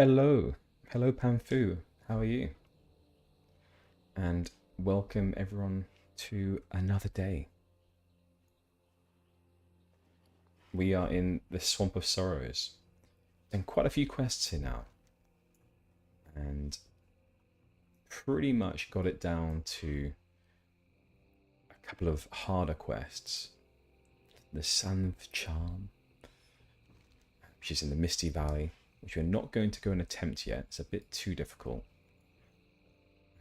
Hello, hello Pamfu, how are you? And welcome everyone to another day. We are in the Swamp of Sorrows. Done quite a few quests here now. And pretty much got it down to a couple of harder quests. The Sand of Charm, which is in the Misty Valley, which we're not going to go and attempt yet. It's a bit too difficult.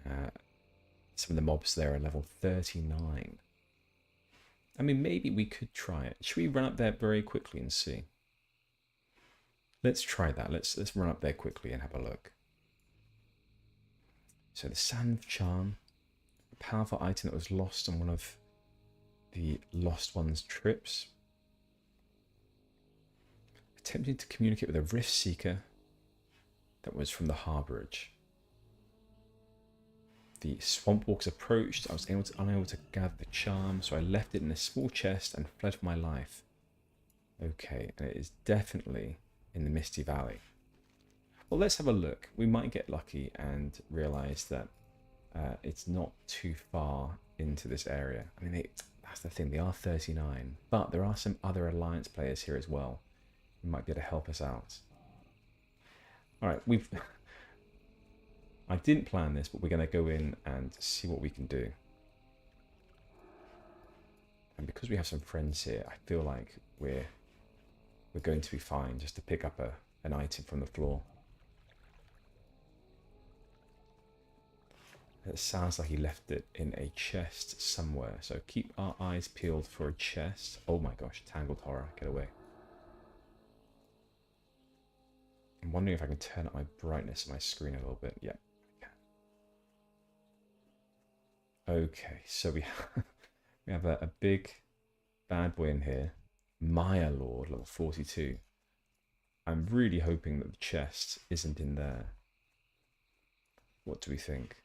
Some of the mobs there are level 39. I mean, maybe we could try it. Should we run up there very quickly and see? Let's try that. Let's run up there quickly and have a look. So the Sand of Charm, a powerful item that was lost on one of the Lost Ones trips. Attempting to communicate with a Rift Seeker that was from the Harborage. The Swamp Walks approached. I was unable to gather the charm, so I left it in a small chest and fled for my life. Okay, and it is definitely in the Misty Valley. Well, let's have a look. We might get lucky and realise that it's not too far into this area. I mean, that's the thing, they are 39, but there are some other Alliance players here as well who might be able to help us out. Alright, I didn't plan this, but we're going to go in and see what we can do. And because we have some friends here, I feel like we're going to be fine just to pick up an item from the floor. It sounds like he left it in a chest somewhere, so keep our eyes peeled for a chest. Oh my gosh, Tangled Horror, get away. I'm wondering if I can turn up my brightness of my screen a little bit. Yep. Okay, so we have a big bad boy in here. Maya Lord, level 42. I'm really hoping that the chest isn't in there. What do we think?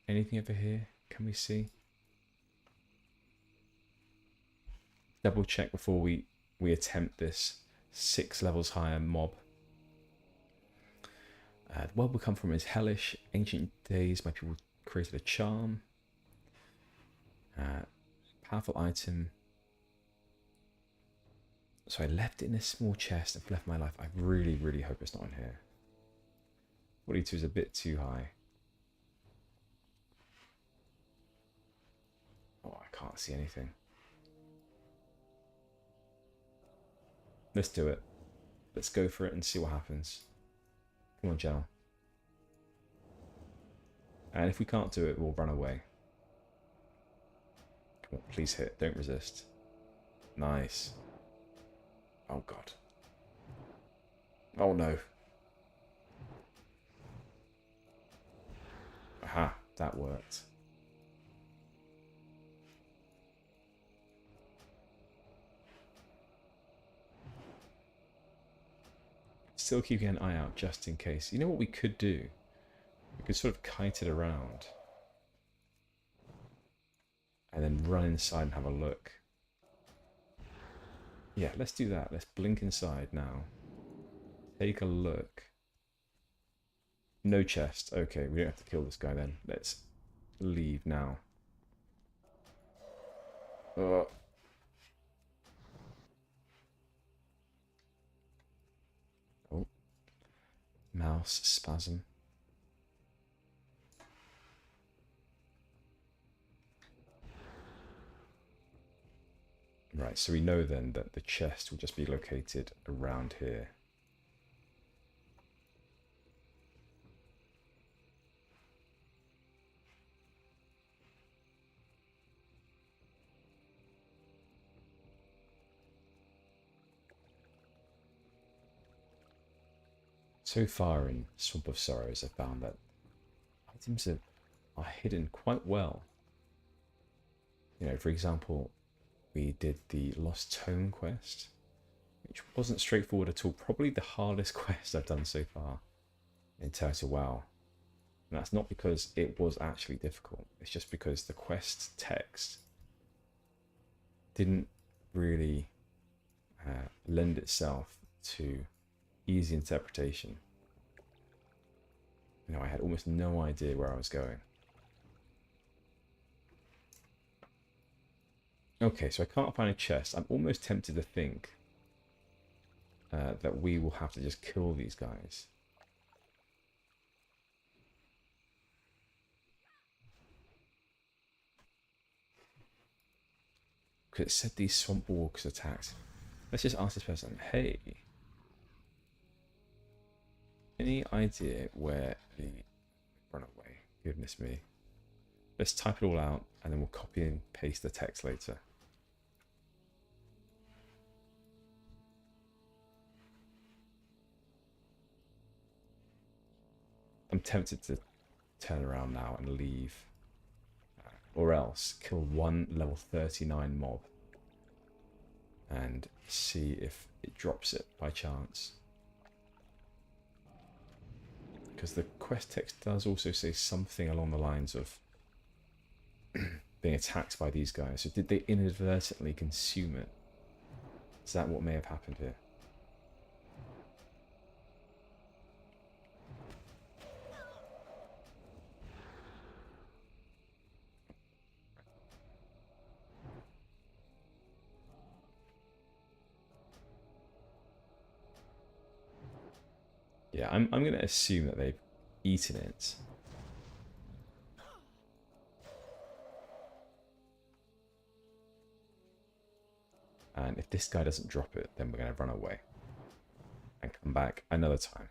Anything over here? Can we see? Double check before we attempt this 6 levels higher mob. The world we come from is hellish. Ancient days, my people created a charm. Powerful item. So I left it in a small chest and left my life. I really, really hope it's not in here. 42 is a bit too high. Oh, I can't see anything. Let's do it. Let's go for it and see what happens. Come on, Gennal. And if we can't do it, we'll run away. Come on, please hit. Don't resist. Nice. Oh, God. Oh, no. Aha, that worked. Still keeping an eye out just in case. You know what we could do? We could sort of kite it around and then run inside and have a look. Yeah, let's do that. Let's blink inside now. Take a look. No chest. Okay, we don't have to kill this guy then. Let's leave now. Oh. Oh. Mouse spasm. Right, so we know then that the chest will just be located around here. So far in Swamp of Sorrows, I found that items are hidden quite well. You know, for example, we did the Lost Tome quest, which wasn't straightforward at all. Probably the hardest quest I've done so far in Turtle WoW. And that's not because it was actually difficult. It's just because the quest text didn't really lend itself to easy interpretation. You know, I had almost no idea where I was going. Okay, so I can't find a chest. I'm almost tempted to think that we will have to just kill these guys. Because it said these swamp walkers attacked. Let's just ask this person, hey, any idea where the... Run away, goodness me. Let's type it all out and then we'll copy and paste the text later. I'm tempted to turn around now and leave. Or else kill one level 39 mob and see if it drops it by chance. Because the quest text does also say something along the lines of being attacked by these guys. So did they inadvertently consume it? Is that what may have happened here? Yeah, I'm going to assume that they've eaten it. And if this guy doesn't drop it, then we're going to run away and come back another time.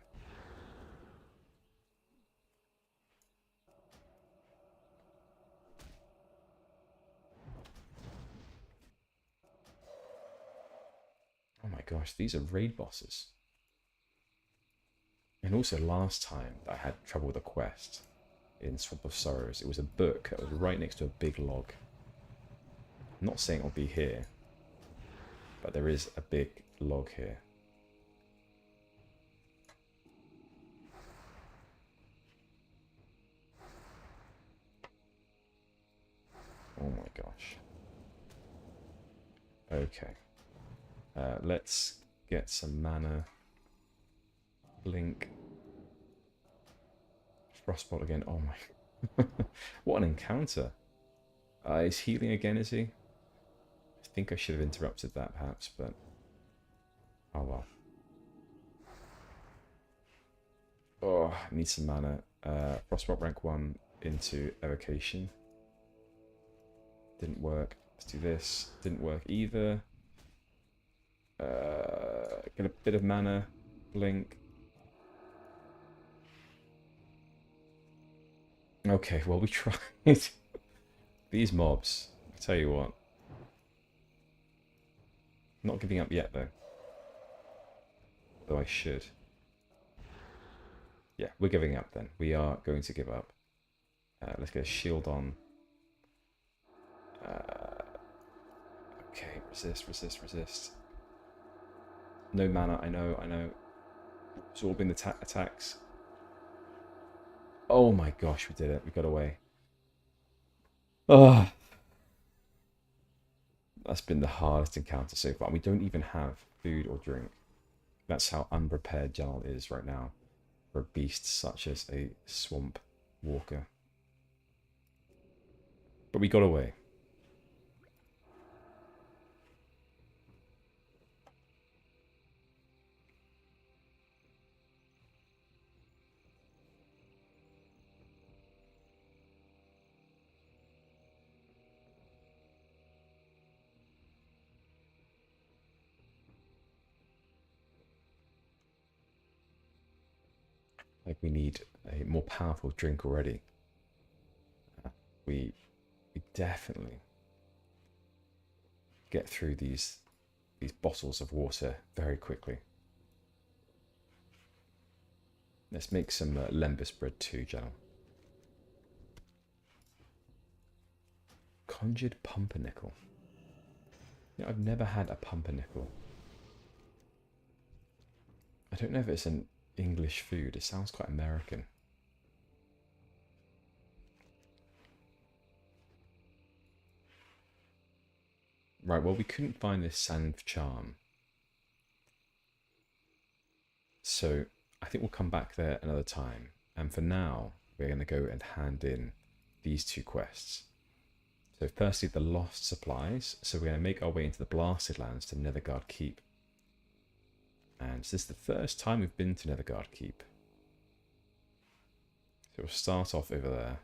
Oh my gosh, these are raid bosses. And also last time I had trouble with a quest in Swamp of Sorrows, it was a book that was right next to a big log. I'm not saying it'll be here, but there is a big log here. Oh my gosh. Okay. Let's get some mana. Blink. Frostbolt again. Oh my. What an encounter. He's healing again, is he? I think I should have interrupted that perhaps, but oh well. Oh, I need some mana. Frostbolt rank 1 into evocation. Didn't work. Let's do this. Didn't work either. Get a bit of mana. Blink. Okay, well we tried. These mobs, I tell you what. Not giving up yet though. Though I should. Yeah, we're giving up then. We are going to give up. Let's get a shield on. Okay, resist, resist, resist. No mana, I know, I know. Absorbing the attacks. Oh my gosh, we did it. We got away. Oh, that's been the hardest encounter so far. We don't even have food or drink. That's how unprepared Gennal is right now for a beast such as a swamp walker. But we got away. Like we need a more powerful drink already. We definitely get through these bottles of water very quickly. Let's make some lembas bread too, Gennal. Conjured pumpernickel. You know, I've never had a pumpernickel. I don't know if it's an English food. It sounds quite American. Right, well, we couldn't find this sand charm So I think we'll come back there another time. And for now, we're going to go and hand in these two quests. So firstly, the lost supplies. So we're going to make our way into the Blasted Lands to Netherguard Keep. And this is the first time we've been to Netherguard Keep. So we'll start off over there.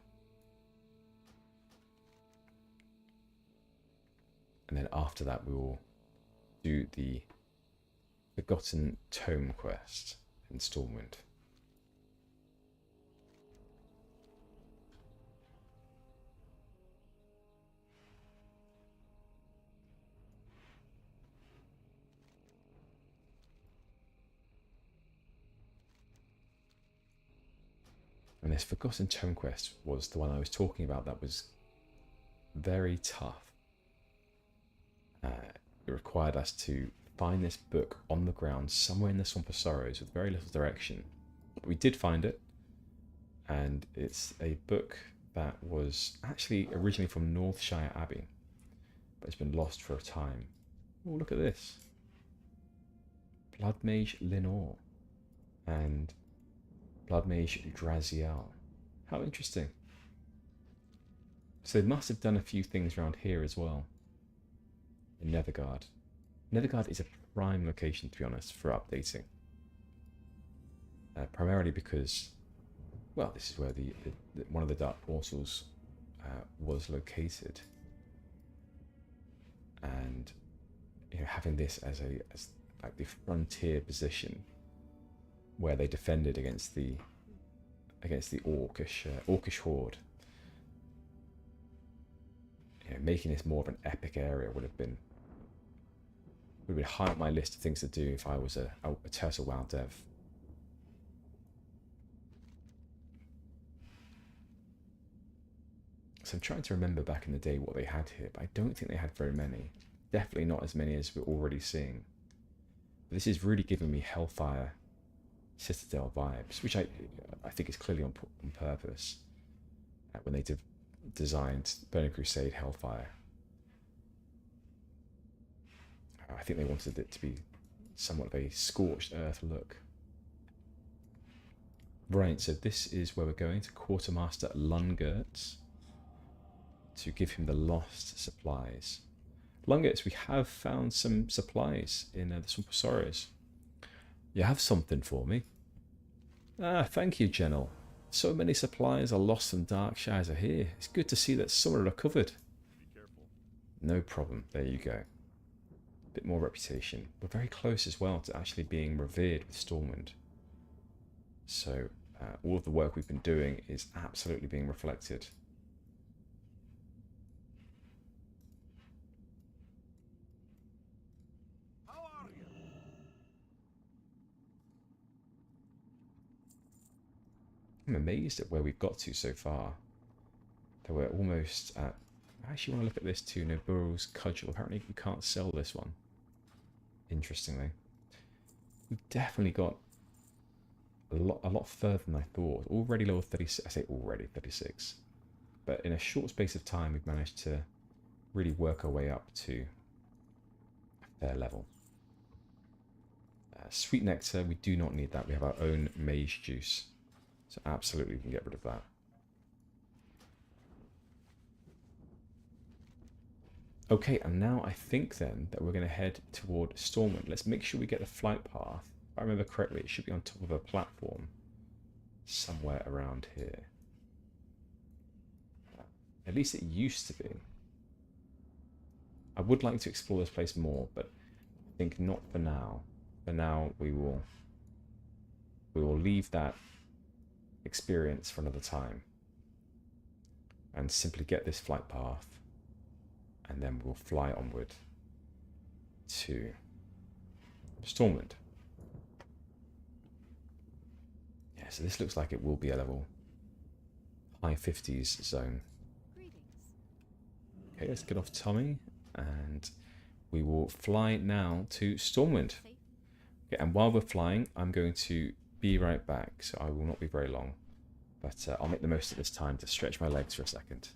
And then after that, we will do the Forgotten Tome quest in Stormwind. And this Forgotten Tome quest was the one I was talking about that was very tough. It required us to find this book on the ground somewhere in the Swamp of Sorrows with very little direction. But we did find it, and it's a book that was actually originally from Northshire Abbey, but it's been lost for a time. Oh, look at this. Blood Mage Lenore and Blood Mage Draziel. How interesting. So they must have done a few things around here as well. In Netherguard. Netherguard is a prime location, to be honest, for updating. Primarily because, well, this is where the one of the Dark Portals was located. And having this as like the frontier position where they defended against the orcish horde. Making this more of an epic area would have been high on my list of things to do if I was a Turtle WoW dev. So I'm trying to remember back in the day what they had here, but I don't think they had very many. Definitely not as many as we're already seeing. But this is really giving me Hellfire Citadel vibes, which I think is clearly on purpose when they designed Burning Crusade Hellfire. I think they wanted it to be somewhat of a scorched earth look. Right, so this is where we're going to Quartermaster Lungertz to give him the lost supplies. Lungertz, we have found some supplies in the Swamp of Sorrows. You have something for me? Ah, thank you, Gennal. So many supplies are lost and Darkshires are here. It's good to see that some are recovered. Be careful. No problem. There you go. Bit more reputation. We're very close as well to actually being revered with Stormwind. So all of the work we've been doing is absolutely being reflected. How are you? I'm amazed at where we've got to so far. That we're almost at... I actually want to look at this too. Noburul's Cudgel. Apparently you can't sell this one. Interestingly. We've definitely got a lot further than I thought. Already level 36. I say already 36. But in a short space of time we've managed to really work our way up to a fair level. Sweet Nectar, we do not need that. We have our own Mage Juice. So absolutely we can get rid of that. Okay, and now I think then that we're going to head toward Stormwind. Let's make sure we get the flight path. If I remember correctly, it should be on top of a platform somewhere around here. At least it used to be. I would like to explore this place more, but I think not for now. For now, we will leave that experience for another time and simply get this flight path. And then we'll fly onward to Stormwind. Yeah, so this looks like it will be a level high 50s zone. Okay, let's get off Tommy and we will fly now to Stormwind. Okay, and while we're flying, I'm going to be right back, so I will not be very long. But I'll make the most of this time to stretch my legs for a second.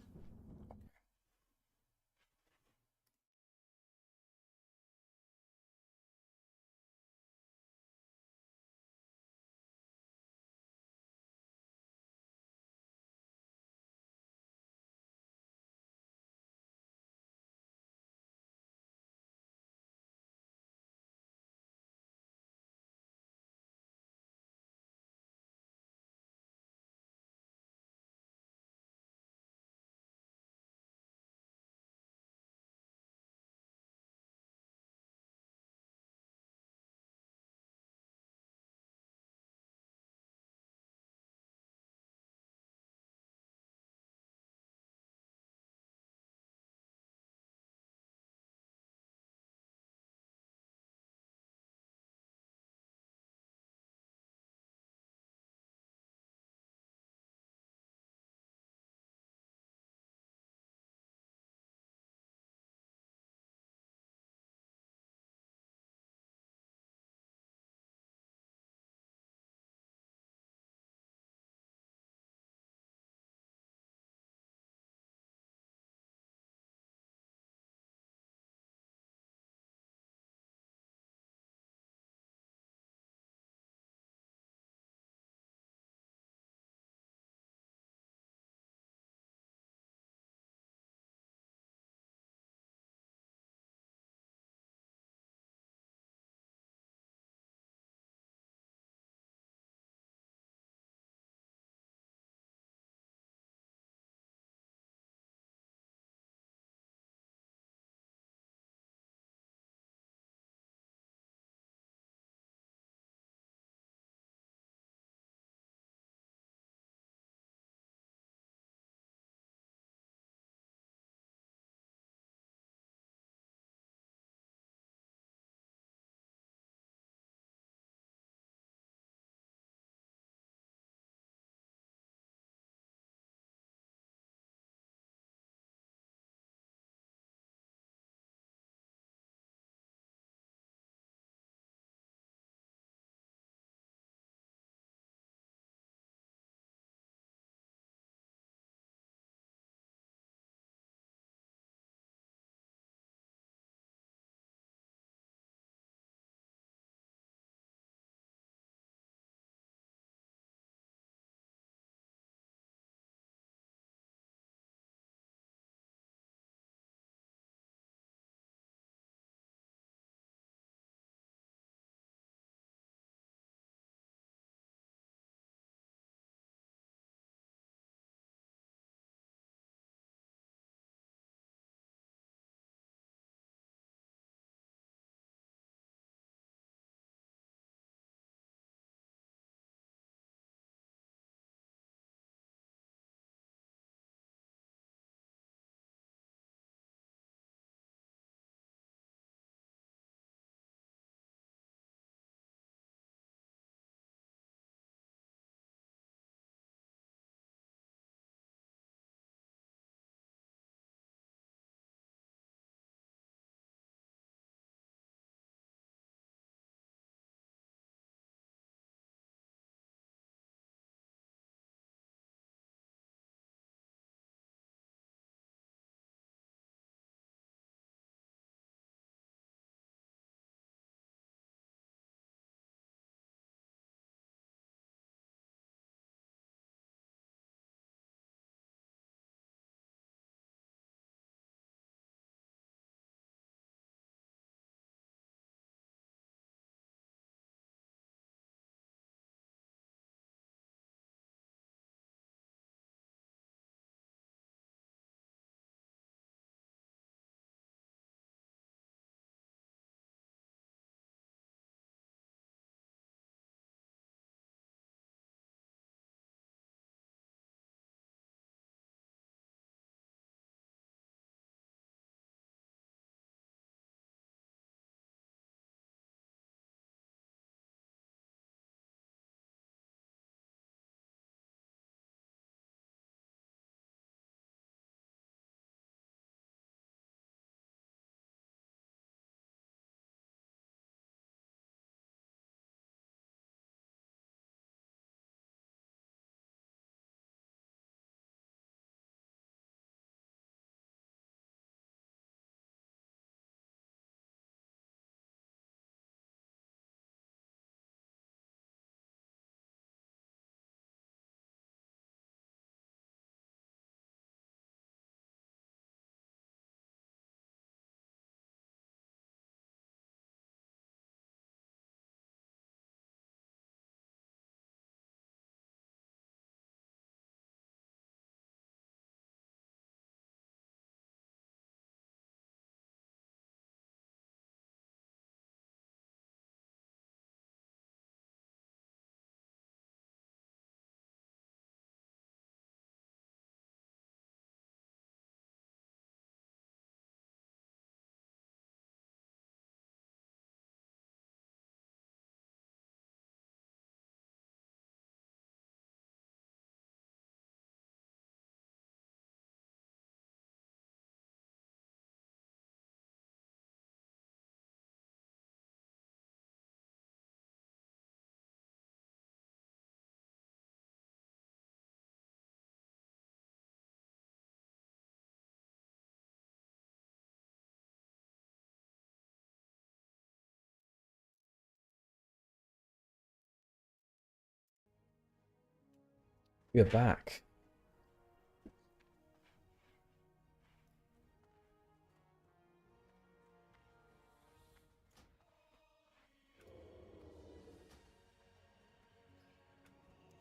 We are back.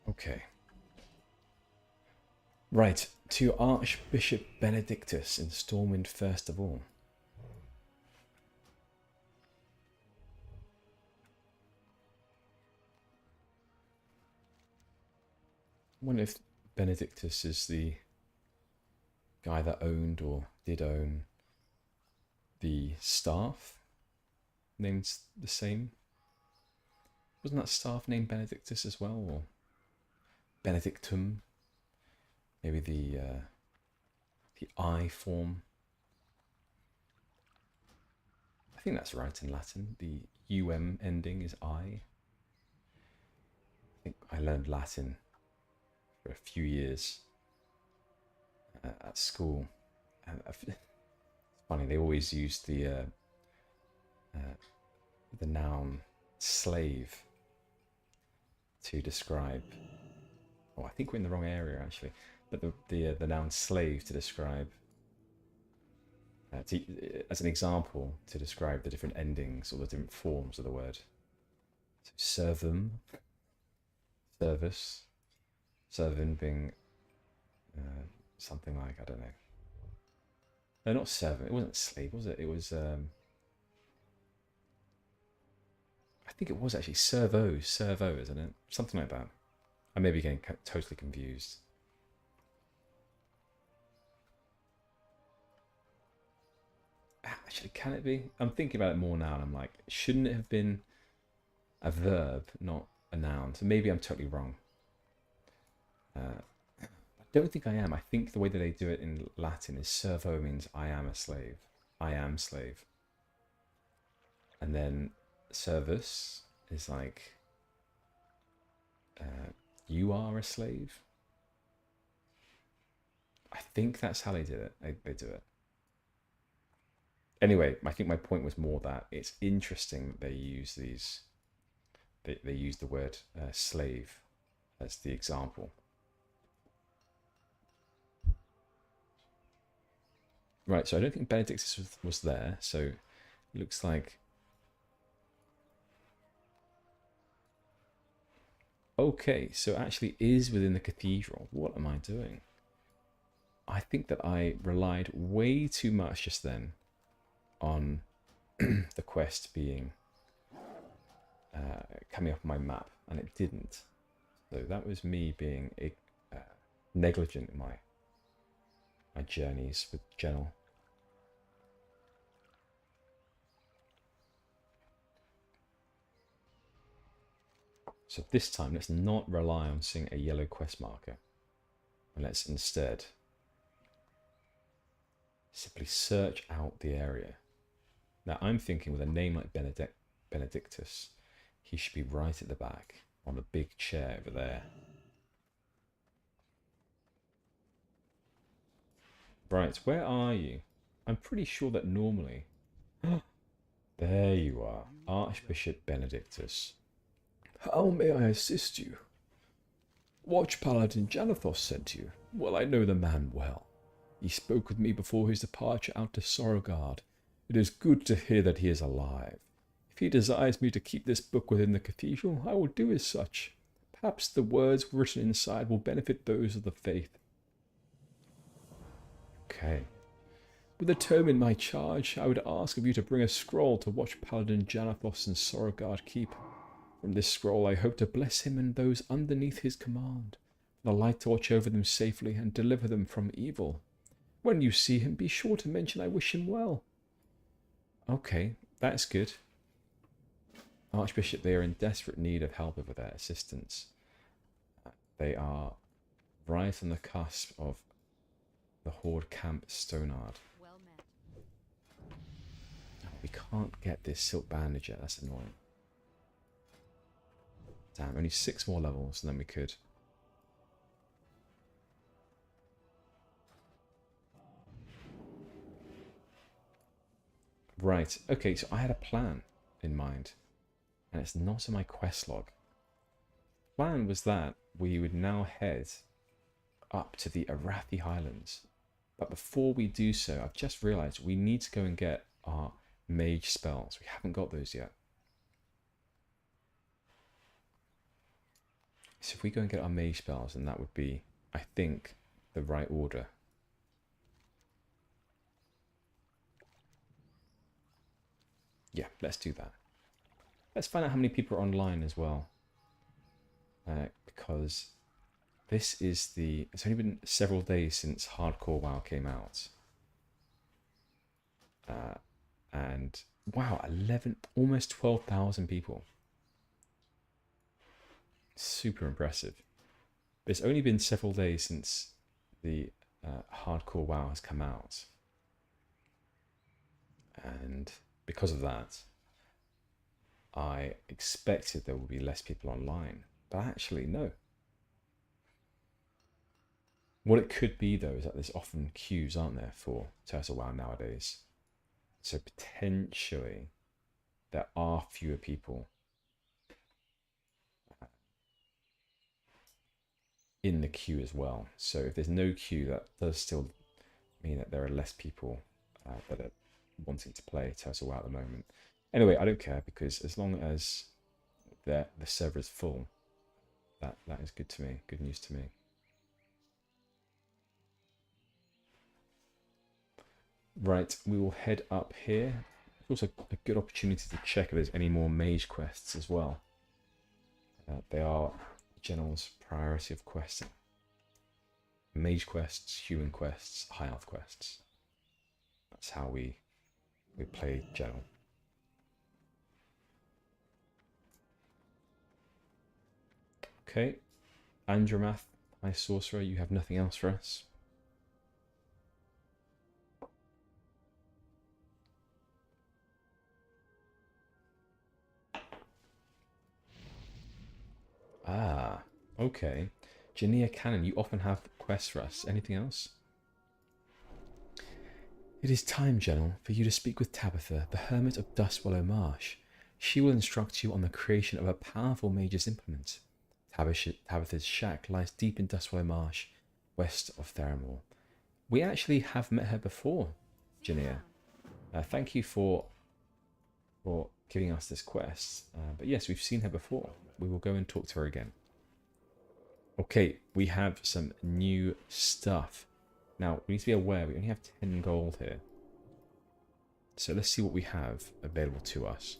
Okay. Right, to Archbishop Benedictus in Stormwind first of all. I wonder if Benedictus is the guy that owned or did own the staff named the same. Wasn't that staff named Benedictus as well, or Benedictum? Maybe the I form. I think that's right in Latin. The ending is I. I think I learned Latin for a few years at school. It's funny, they always use the noun slave to describe. Oh, I think we're in the wrong area actually. But the noun slave to describe, as an example, to describe the different endings or the different forms of the word. So servum, service, servant being something like, I don't know. No, not servant. It wasn't slave, was it? It was. I think it was actually servo, isn't it? Something like that. I may be getting totally confused. Actually, can it be? I'm thinking about it more now, and I'm like, shouldn't it have been a verb, not a noun? So maybe I'm totally wrong. I don't think I am. I think the way that they do it in Latin is servo means I am a slave. I am slave. And then servus is like you are a slave. I think that's how they did it. They do it. Anyway, I think my point was more that it's interesting that they use these. They use the word slave as the example. Right, so I don't think Benedictus was there, so it looks like... Okay, so it actually is within the cathedral. What am I doing? I think that I relied way too much just then on the quest being coming up on my map, and it didn't. So that was me being negligent in my journeys with Gennal. So this time, let's not rely on seeing a yellow quest marker, and let's instead simply search out the area. Now, I'm thinking with a name like Benedictus, he should be right at the back on the big chair over there. Right, where are you? I'm pretty sure that normally... There you are, Archbishop Benedictus. How may I assist you? Watch Paladin Janathos sent you. Well, I know the man well. He spoke with me before his departure out to Sorrowguard. It is good to hear that he is alive. If he desires me to keep this book within the cathedral, I will do as such. Perhaps the words written inside will benefit those of the faith. Okay. With the tome in my charge, I would ask of you to bring a scroll to watch Paladin Janathos and Sorrowguard keep. From this scroll I hope to bless him and those underneath his command, the light to watch over them safely and deliver them from evil. When you see him, be sure to mention I wish him well. Okay, that's good. Archbishop, they are in desperate need of help over their assistance. They are right on the cusp of the Horde Camp Stonard. Well met. Oh, we can't get this silk bandage yet, that's annoying. Damn, only 6 more levels and then we could. Right, okay, so I had a plan in mind. And it's not in my quest log. Plan was that we would now head up to the Arathi Highlands. But before we do so, I've just realized we need to go and get our mage spells. We haven't got those yet. So if we go and get our mage spells, then that would be, I think, the right order. Yeah, let's do that. Let's find out how many people are online as well. Because this is it's only been several days since Hardcore WoW came out. And wow, 11, almost 12,000 people. Super impressive. But it's only been several days since the Hardcore WoW has come out. And because of that, I expected there would be less people online. But actually, no. What it could be, though, is that there's often queues, aren't there, for Turtle WoW nowadays. So potentially, there are fewer people in the queue as well. So if there's no queue, that does still mean that there are less people that are wanting to play Turtle WoW at the moment. Anyway, I don't care, because as long as the server is full, that is good to me. Good news to me. Right, we will head up here. It's also a good opportunity to check if there's any more mage quests as well. They are Gennal's priority of questing. Mage quests, human quests, high elf quests. That's how we play Gennal. Okay, Andramath, High Sorcerer, you have nothing else for us? Ah, okay. Jania Cannon, you often have quests for us. Anything else? It is time, Gennal, for you to speak with Tabitha, the Hermit of Dustwallow Marsh. She will instruct you on the creation of a powerful mage's implement. Tabitha's shack lies deep in Dustwallow Marsh, west of Theramore. We actually have met her before, Jania. Thank you for giving us this quest. But yes, we've seen her before. We will go and talk to her again. Okay, we have some new stuff. Now, we need to be aware we only have 10 gold here. So let's see what we have available to us.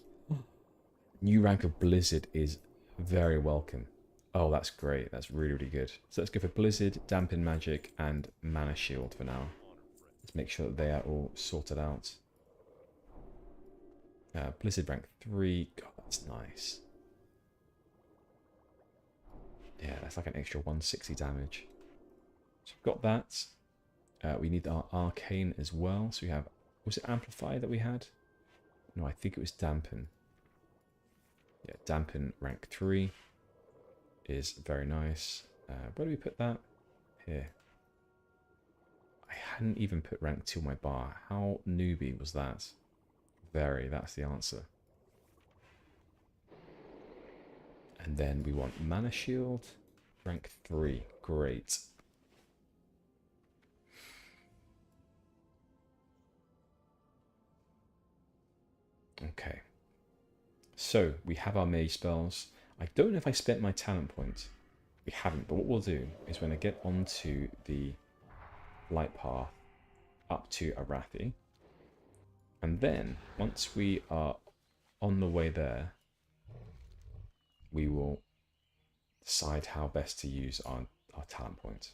New rank of Blizzard is very welcome. Oh, that's great. That's really, really good. So let's go for Blizzard, Dampen Magic, and Mana Shield for now. Let's make sure that they are all sorted out. Blizzard rank 3. God, that's nice. Yeah, that's like an extra 160 damage. So we've got that. We need our Arcane as well. So we have... Was it Amplify that we had? No, I think it was Dampen. Yeah, Dampen rank 3 is very nice. Where do we put that? Here. I hadn't even put rank 2 on my bar. How newbie was that? Very, that's the answer. And then we want Mana Shield, rank 3. Great. Okay. So, we have our mage spells. I don't know if I spent my talent point. We haven't, but what we'll do is when I get onto the light path up to Arathi, and then once we are on the way there, we will decide how best to use our talent point.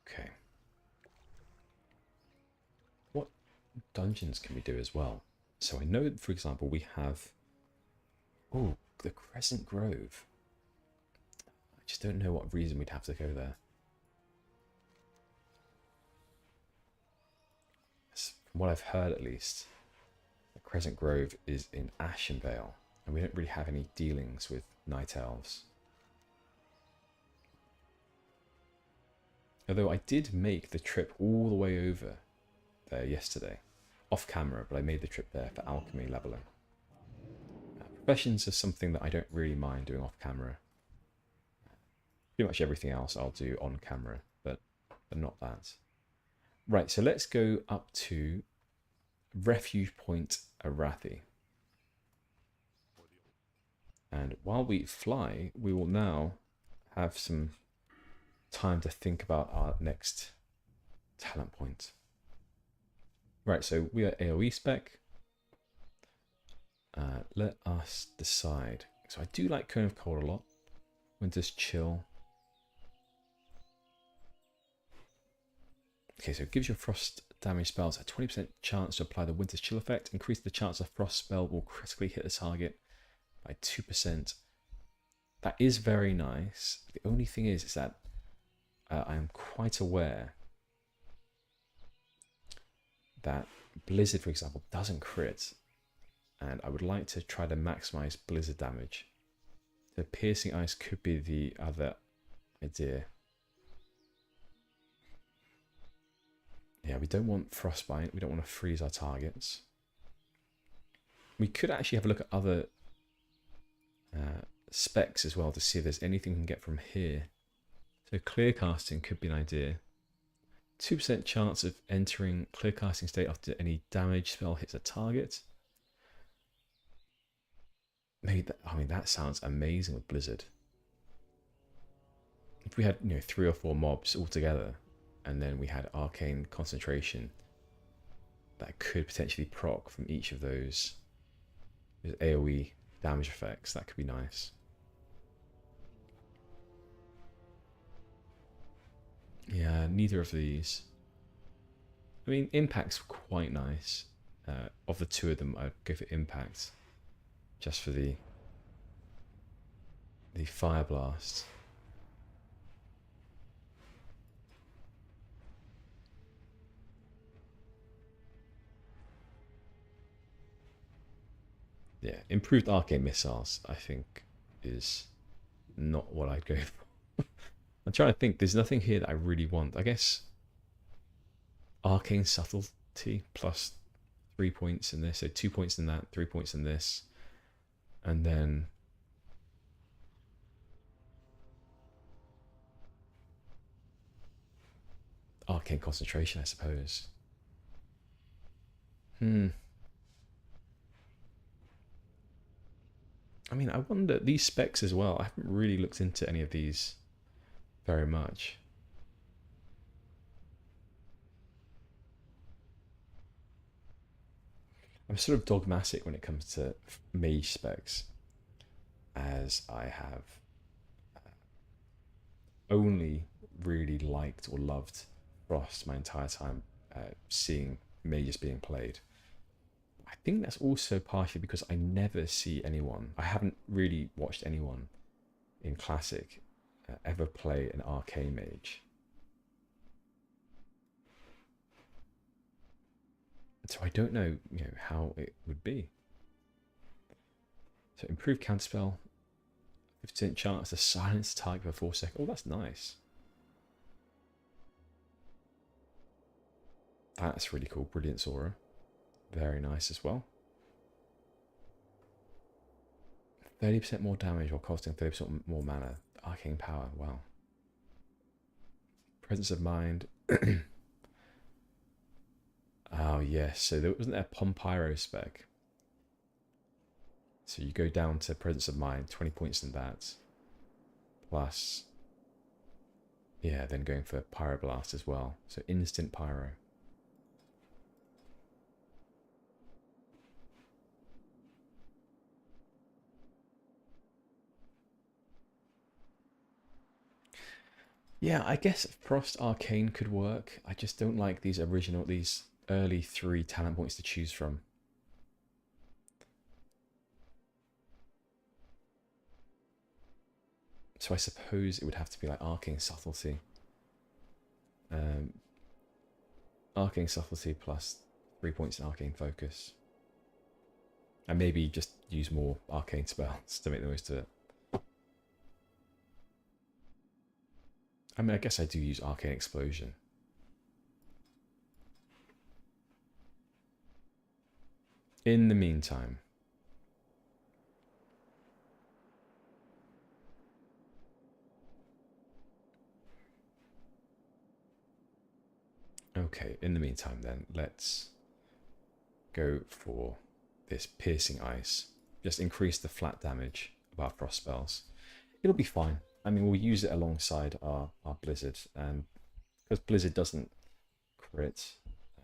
Okay. What dungeons can we do as well? So I know, for example, we have... Oh, the Crescent Grove. I just don't know what reason we'd have to go there. From what I've heard, at least, the Crescent Grove is in Ashenvale. And we don't really have any dealings with night elves. Although I did make the trip all the way over there yesterday. Off camera, but I made the trip there for alchemy leveling. Professions are something that I don't really mind doing off camera. Pretty much everything else I'll do on camera, but not that. Right, so let's go up to Refuge Point Arathi. And while we fly, we will now have some time to think about our next talent point. Right, so we are AoE spec. Let us decide. So I do like Cone of Cold a lot. Winter's Chill. Okay, so it gives your frost damage spells a 20% chance to apply the Winter's Chill effect. Increase the chance a frost spell will critically hit the target by 2%. That is very nice. The only thing is that I am quite aware that Blizzard, for example, doesn't crit. And I would like to try to maximize Blizzard damage. The Piercing Ice could be the other idea. Yeah, we don't want Frostbite. We don't want to freeze our targets. We could actually have a look at other specs as well to see if there's anything we can get from here. So clear casting could be an idea. 2% chance of entering clear casting state after any damage spell hits a target. Maybe that, I mean, that sounds amazing with Blizzard. If we had 3 or 4 mobs all together, and then we had arcane concentration, that could potentially proc from each of those AoE damage effects. That could be nice. Yeah, neither of these. I mean, Impact's quite nice. Of the two of them, I'd go for Impact, just for the Fire Blast. Yeah, improved arcane missiles, I think, is not what I'd go for. I'm trying to think. There's nothing here that I really want. I guess arcane subtlety plus 3 points in this, so 2 points in that, 3 points in this, and then arcane concentration, I suppose. I mean, I wonder, these specs as well, I haven't really looked into any of these very much. I'm sort of dogmatic when it comes to mage specs, as I have only really liked or loved Frost my entire time seeing mages being played. I think that's also partially because I never see anyone, I haven't really watched anyone in Classic ever play an arcane mage. So I don't know, how it would be. So improved counterspell, 50% chance to silence the target for 4 seconds. Oh, that's nice. That's really cool. Brilliance Aura. Very nice as well. 30% more damage while costing 30% more mana. Arcane power. Wow. Presence of Mind. Oh, yes. So there wasn't there a Pompyro spec. So you go down to Presence of Mind, 20 points in that. Plus, yeah, then going for Pyroblast as well. So instant Pyro. Yeah, I guess Frost Arcane could work. I just don't like these early 3 talent points to choose from. So I suppose it would have to be like Arcane Subtlety. Arcane Subtlety plus 3 points in Arcane Focus. And maybe just use more arcane spells to make the most of it. I mean, I guess I do use Arcane Explosion. In the meantime, okay, in the meantime then, let's go for this Piercing Ice. Just increase the flat damage of our frost spells. It'll be fine. I mean, we'll use it alongside our Blizzard, and because Blizzard doesn't crit,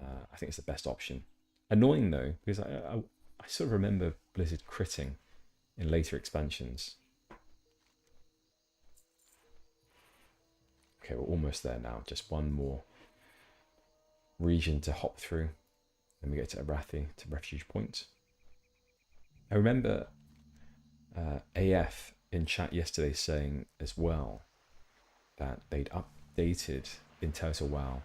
I think it's the best option. Annoying though, because I sort of remember Blizzard critting in later expansions. Okay, we're almost there now. Just one more region to hop through. Then we get to Arathi, to Refuge Point. I remember AF in chat yesterday saying as well that they'd updated in Total WoW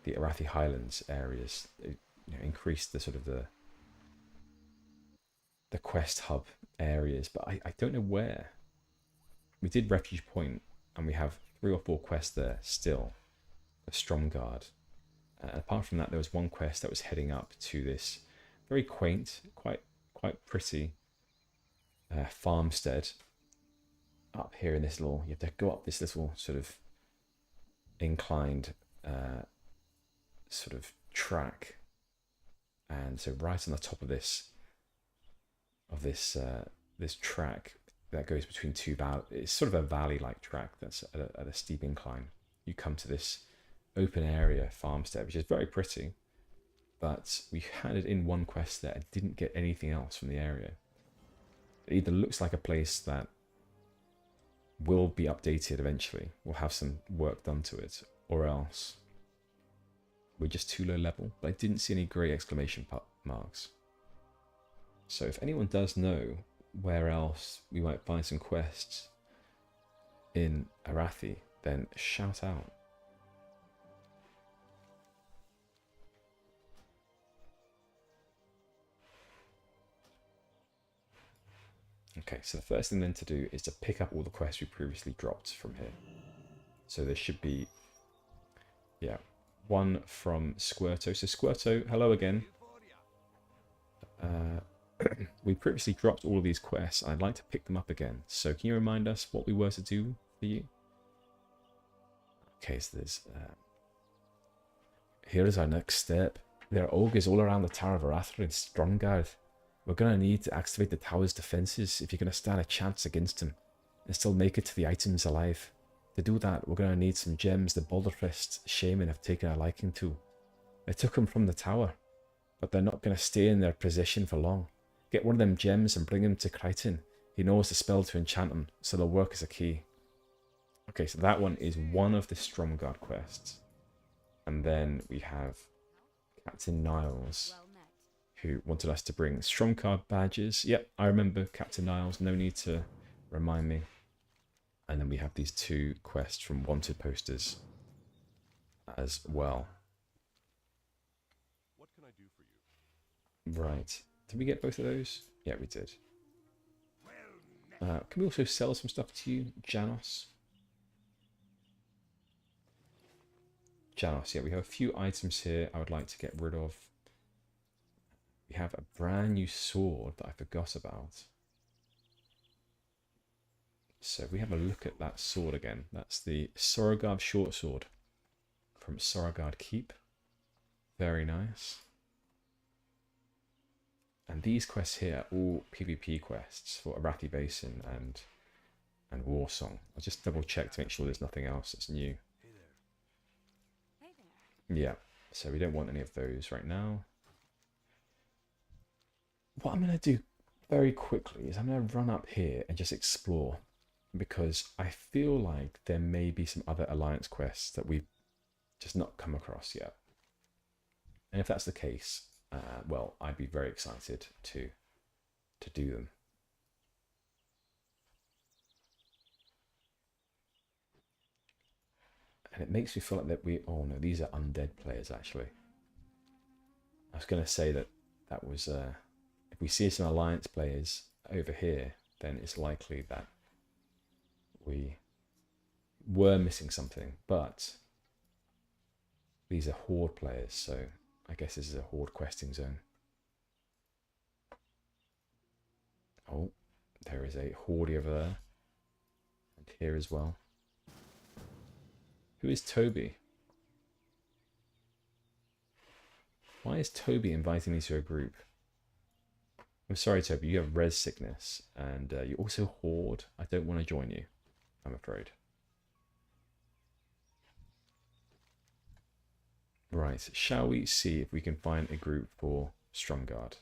the Arathi Highlands areas. It, increased the sort of the quest hub areas, but I don't know where. We did Refuge Point, and we have 3 or 4 quests there still. A Stromguard. Apart from that, there was one quest that was heading up to this very quaint, quite pretty farmstead up here in this little. You have to go up this little sort of inclined sort of track, and so right on the top of this this track that goes between 2 valleys. It's sort of a valley-like track that's at a steep incline. You come to this open area farmstead, which is very pretty, but we had it in one quest there and didn't get anything else from the area. It either looks like a place that will be updated eventually, will have some work done to it, or else we're just too low level. But I didn't see any great exclamation marks. So if anyone does know where else we might find some quests in Arathi, then shout out. Okay, so the first thing then to do is to pick up all the quests we previously dropped from here. So there should be, yeah, one from Squirto. So Squirto, hello again. We previously dropped all of these quests. I'd like to pick them up again. So can you remind us what we were to do for you? Okay, so there's... here's our next step. There are ogres all around the Tower of Arathi and Stromguard. We're going to need to activate the tower's defenses if you're going to stand a chance against him and still make it to the items alive. To do that, we're going to need some gems the Boulderfist shaman have taken a liking to. They took them from the tower, but they're not going to stay in their position for long. Get one of them gems and bring him to Crichton. He knows the spell to enchant them, so they'll work as a key. Okay, so that one is one of the Stromguard quests. And then we have Captain Niles, who wanted us to bring Stromguard badges. Yep, I remember Captain Niles, no need to remind me. And then we have these 2 quests from wanted posters as well. What can I do for you? Right. Did we get both of those? Yeah, we did. Can we also sell some stuff to you, Janos? Janos, yeah, we have a few items here I would like to get rid of. We have a brand new sword that I forgot about. So if we have a look at that sword again, that's the Sorogard short sword from Sorogard Keep. Very nice. And these quests here are all PvP quests for Arathi Basin and Warsong. I'll just double check to make sure there's nothing else that's new. Hey there. Hey there. Yeah, so we don't want any of those right now. What I'm going to do very quickly is I'm going to run up here and just explore, because I feel like there may be some other Alliance quests that we've just not come across yet. And if that's the case, well, I'd be very excited to do them. And it makes me feel like that oh no, these are undead players actually. I was going to say that was a if we see some alliance players over here, then it's likely that we were missing something. But these are horde players, so I guess this is a horde questing zone. Oh, there is a horde over there. And here as well. Who is Toby? Why is Toby inviting me to a group? I'm sorry, Toby, you have res sickness, and you also horde. I don't want to join you, I'm afraid. Right, shall we see if we can find a group for Stromguard?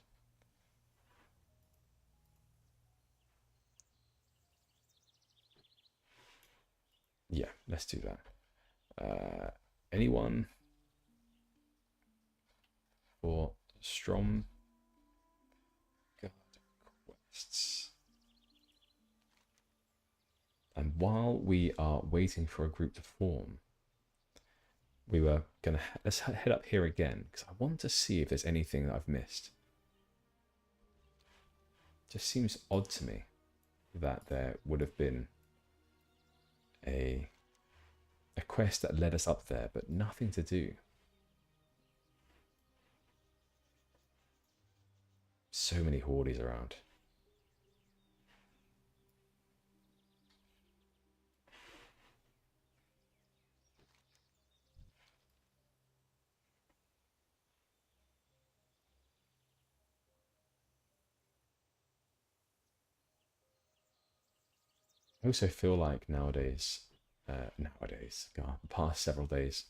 Yeah, let's do that. Anyone for Stromguard quests? And while we are waiting for a group to form, we were gonna let's head up here again because I want to see if there's anything that I've missed. Just seems odd to me that there would have been a quest that led us up there, but nothing to do. So many hordes around. I also feel like nowadays, God, the past several days,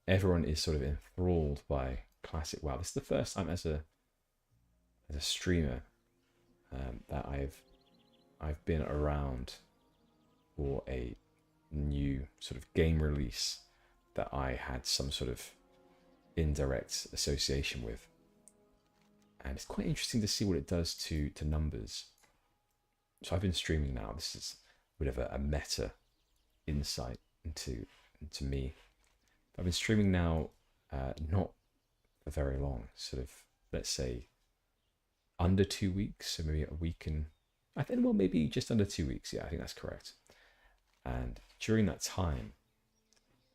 everyone is sort of enthralled by classic WoW. This is the first time as a streamer that I've been around for a new sort of game release that I had some sort of indirect association with, and it's quite interesting to see what it does to numbers. So I've been streaming now. This is a bit of a meta insight into me. I've been streaming now, not for very long, sort of, let's say, under 2 weeks, so maybe a week and, I think, well, maybe just under 2 weeks. Yeah, I think that's correct. And during that time,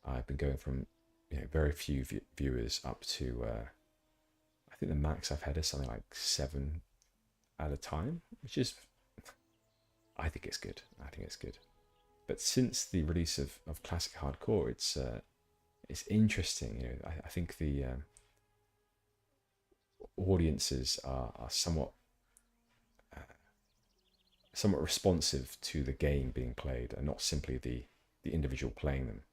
I've been going from very few viewers up to, I think the max I've had is something like 7 at a time, which is, I think it's good. I think it's good. But since the release of Classic Hardcore, it's interesting. I think the audiences are somewhat responsive to the game being played, and not simply the individual playing them.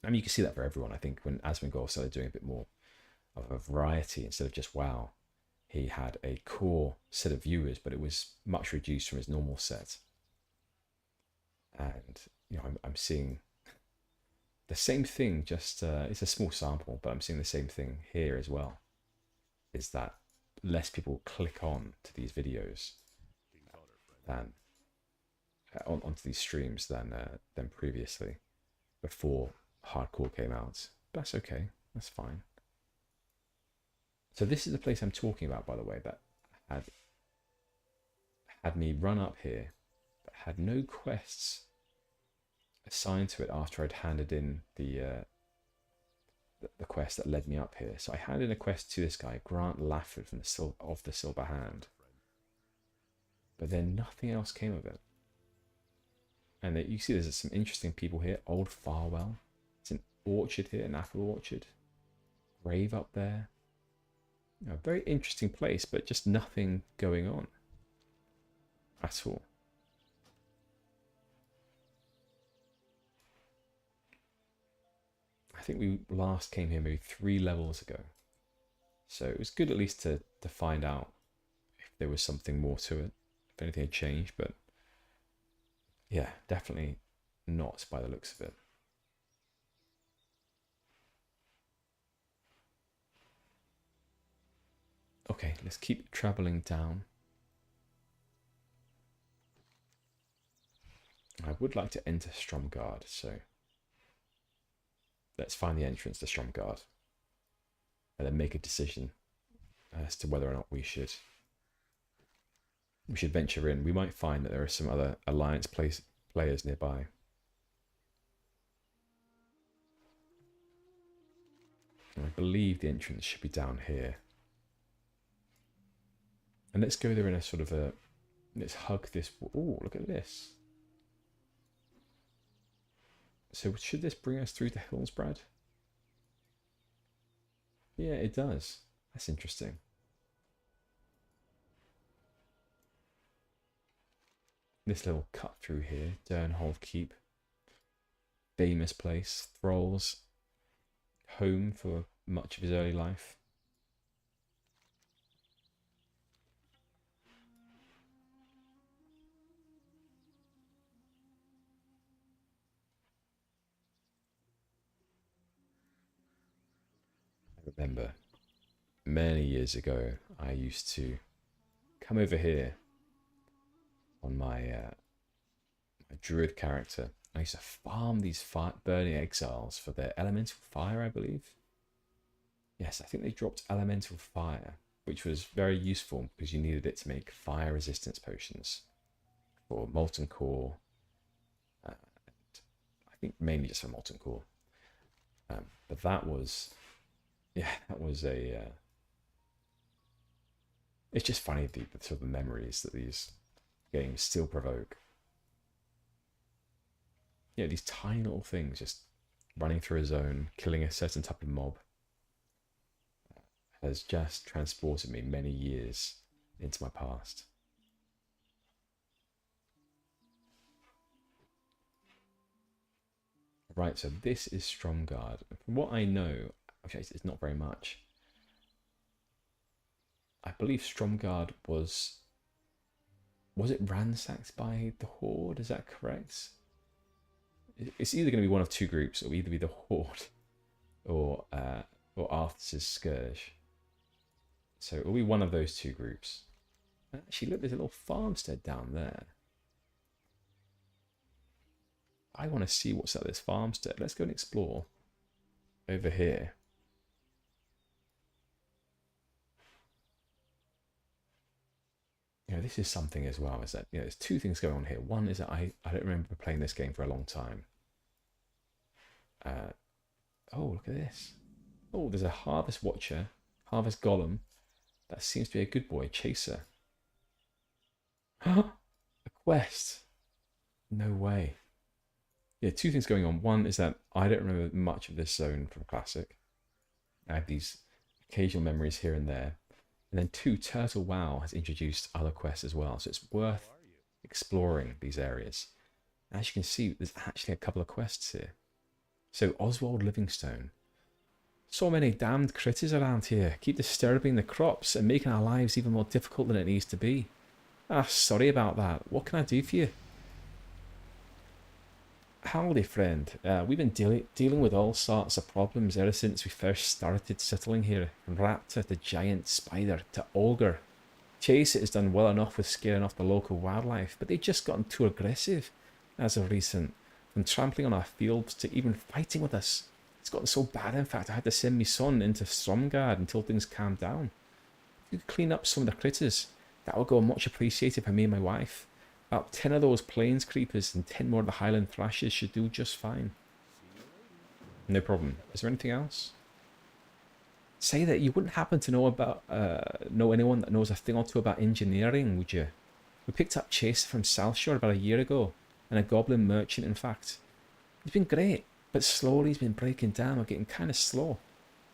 And you can see that for everyone. I think when Asmongold started doing a bit more of a variety instead of just WoW, he had a core set of viewers, but it was much reduced from his normal set. And I'm seeing the same thing. Just it's a small sample, but I'm seeing the same thing here as well. Is that less people click on to these videos than onto these streams than previously, before Hardcore came out. But that's okay. That's fine. So this is the place I'm talking about, by the way, that had me run up here, but had no quests assigned to it after I'd handed in the quest that led me up here. So I handed in a quest to this guy, Grant Lafford, from the Silver Hand, but then nothing else came of it. And you see there's some interesting people here. Old Farwell. It's an orchard here, an apple orchard. Grave up there. A very interesting place, but just nothing going on at all. I think we last came here maybe 3 levels ago. So it was good at least to find out if there was something more to it, if anything had changed, but yeah, definitely not by the looks of it. Okay, let's keep traveling down. I would like to enter Stromguard, so let's find the entrance to Stromguard and then make a decision as to whether or not we should We should venture in. We might find that there are some other Alliance players nearby. And I believe the entrance should be down here. And let's go there in a sort of a... Let's hug this... Oh, look at this. So should this bring us through to Hillsbrad? Yeah, it does. That's interesting. This little cut through here, Durnhold Keep. Famous place, Thrall's home for much of his early life. I remember many years ago, I used to come over here on my my druid character. I used to farm these burning exiles for their elemental fire, I believe. Yes, I think they dropped elemental fire, which was very useful because you needed it to make fire resistance potions for molten core. I think mainly just for molten core. But that was, yeah, that was a. It's just funny the sort of memories that these games still provoke. Yeah, these tiny little things just running through a zone, killing a certain type of mob, has just transported me many years into my past. Right, so this is Stromgarde. From what I know, actually it's not very much. I believe Stromgarde was it ransacked by the Horde? Is that correct? It's either going to be one of two groups. It'll either be the Horde or Arthas's Scourge. So it'll be one of those two groups. Actually, look, there's a little farmstead down there. I want to see what's at this farmstead. Let's go and explore over here. You know, this is something as well, is that, you know, there's two things going on here. One is that I don't remember playing this game for a long time. Oh, look at this. Oh, there's a Harvest Watcher, Harvest Golem. That seems to be a good boy, Chaser. A quest. No way. Yeah, two things going on. One is that I don't remember much of this zone from Classic. I have these occasional memories here and there. And then two, Turtle WoW has introduced other quests as well. So it's worth exploring these areas. As you can see, there's actually a couple of quests here. So Oswald Livingstone. So many damned critters around here. Keep disturbing the crops and making our lives even more difficult than it needs to be. Ah, sorry about that. What can I do for you? Howdy, friend. We've been dealing with all sorts of problems ever since we first started settling here. From raptor to giant spider to ogre. Chase has done well enough with scaring off the local wildlife, but they've just gotten too aggressive as of recent. From trampling on our fields to even fighting with us. It's gotten so bad, in fact, I had to send my son into Stromgarde until things calmed down. If you could clean up some of the critters, that would go much appreciated for me and my wife. About 10 of those plains creepers and 10 more of the Highland thrashes should do just fine. No problem. Is there anything else? Say that you wouldn't happen to know anyone that knows a thing or two about engineering, would you? We picked up Chaser from Southshore about a year ago, and a goblin merchant, in fact. He's been great, but slowly he's been breaking down or getting kind of slow.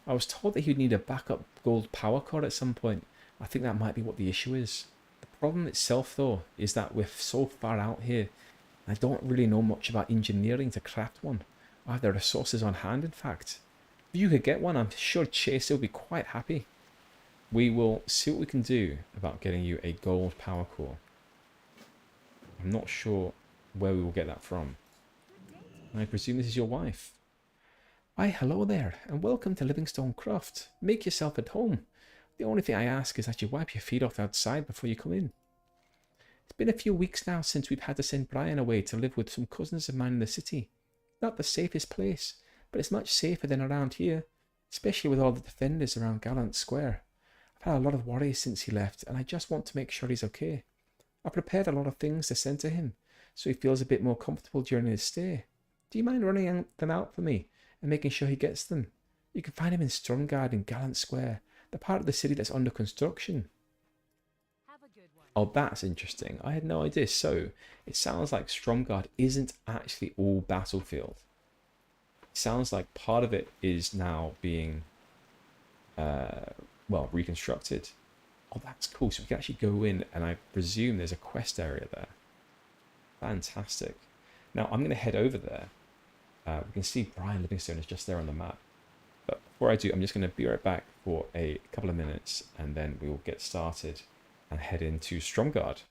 I was told that he'd need a backup gold power cord at some point. I think that might be what the issue is. The problem itself, though, is that we're so far out here. I don't really know much about engineering to craft one. I have the resources on hand, in fact. If you could get one, I'm sure Chaser will be quite happy. We will see what we can do about getting you a gold power core. I'm not sure where we will get that from. I presume this is your wife. Why, hello there, and welcome to Livingstone Croft. Make yourself at home. The only thing I ask is that you wipe your feet off outside before you come in. It's been a few weeks now since we've had to send Brian away to live with some cousins of mine in the city. Not the safest place, but it's much safer than around here, especially with all the defenders around Gallant Square. I've had a lot of worries since he left, and I just want to make sure he's okay. I prepared a lot of things to send to him, so he feels a bit more comfortable during his stay. Do you mind running them out for me and making sure he gets them? You can find him in Stromgarde in Gallant Square, the part of the city that's under construction. Have a good one. Oh, that's interesting. I had no idea. So, it sounds like Stromgarde isn't actually all battlefield. It sounds like part of it is now being, well, reconstructed. Oh, that's cool. So we can actually go in, and I presume there's a quest area there. Fantastic. Now, I'm going to head over there. We can see Brian Livingstone is just there on the map. But before I do, I'm just going to be right back for a couple of minutes, and then we will get started and head into Stromgarde.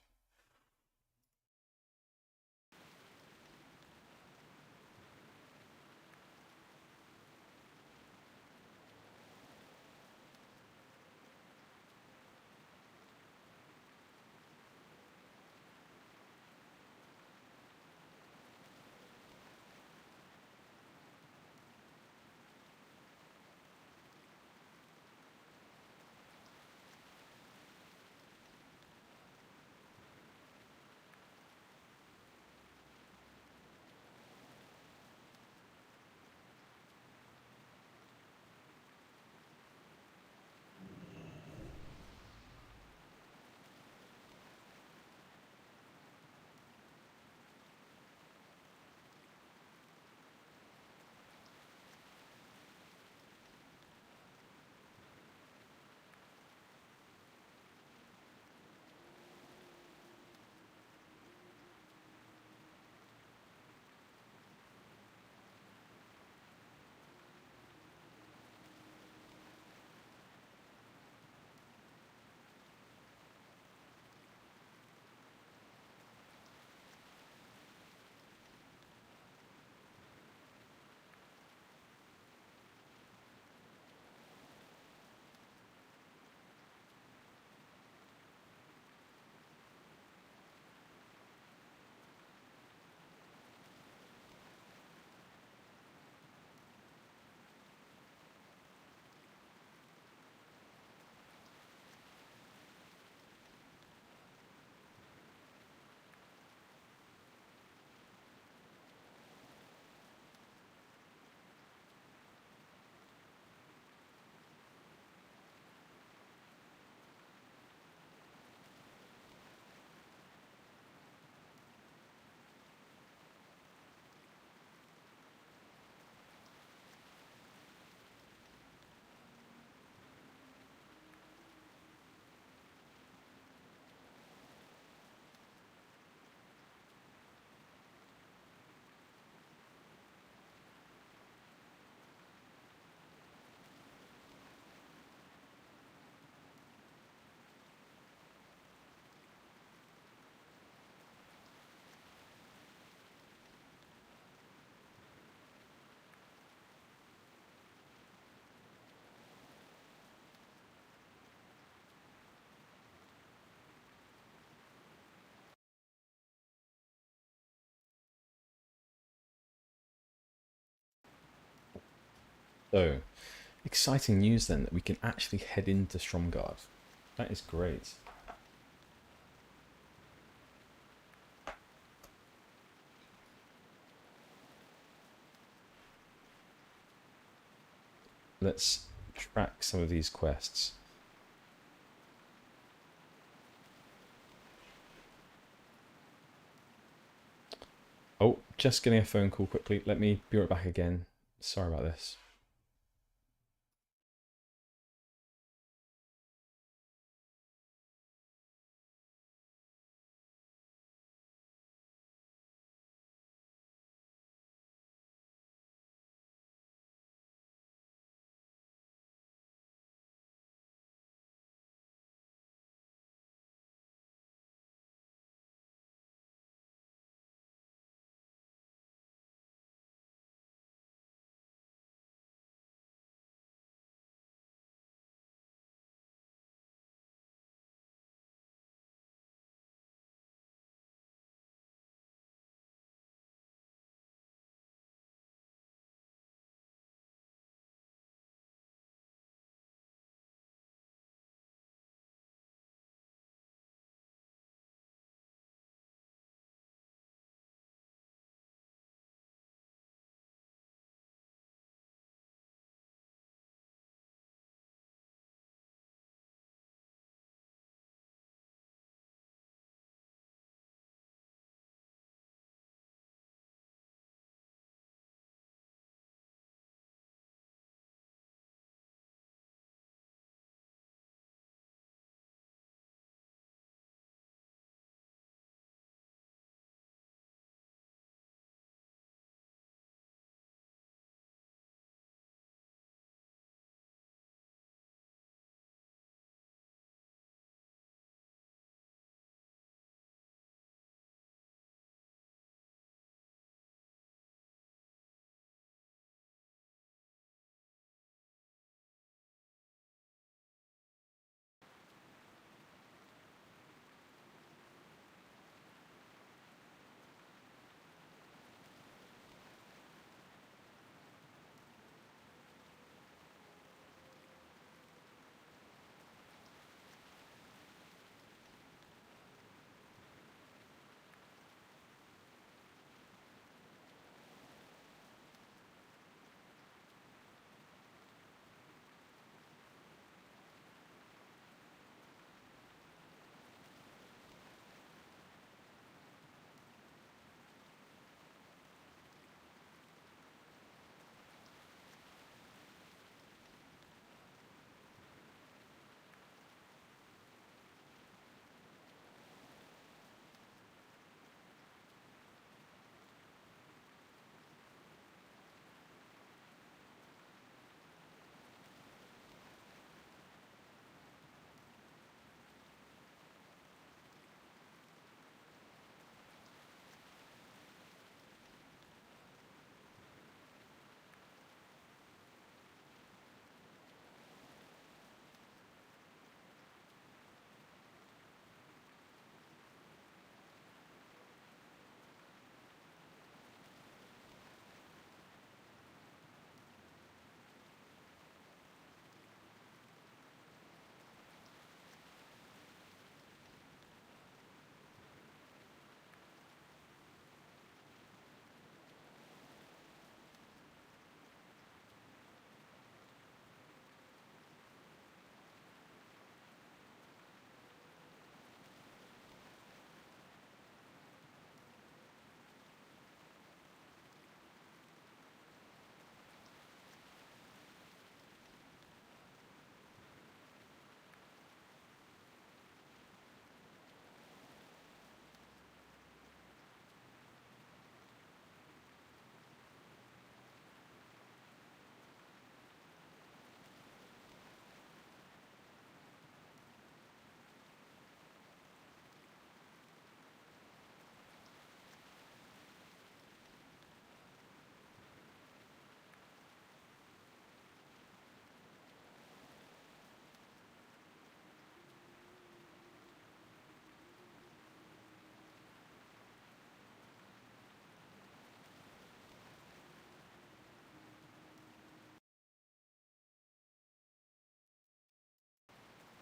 So, exciting news then that we can actually head into Stromgarde. That is great. Let's track some of these quests. Oh, just getting a phone call quickly. Let me be right back again. Sorry about this.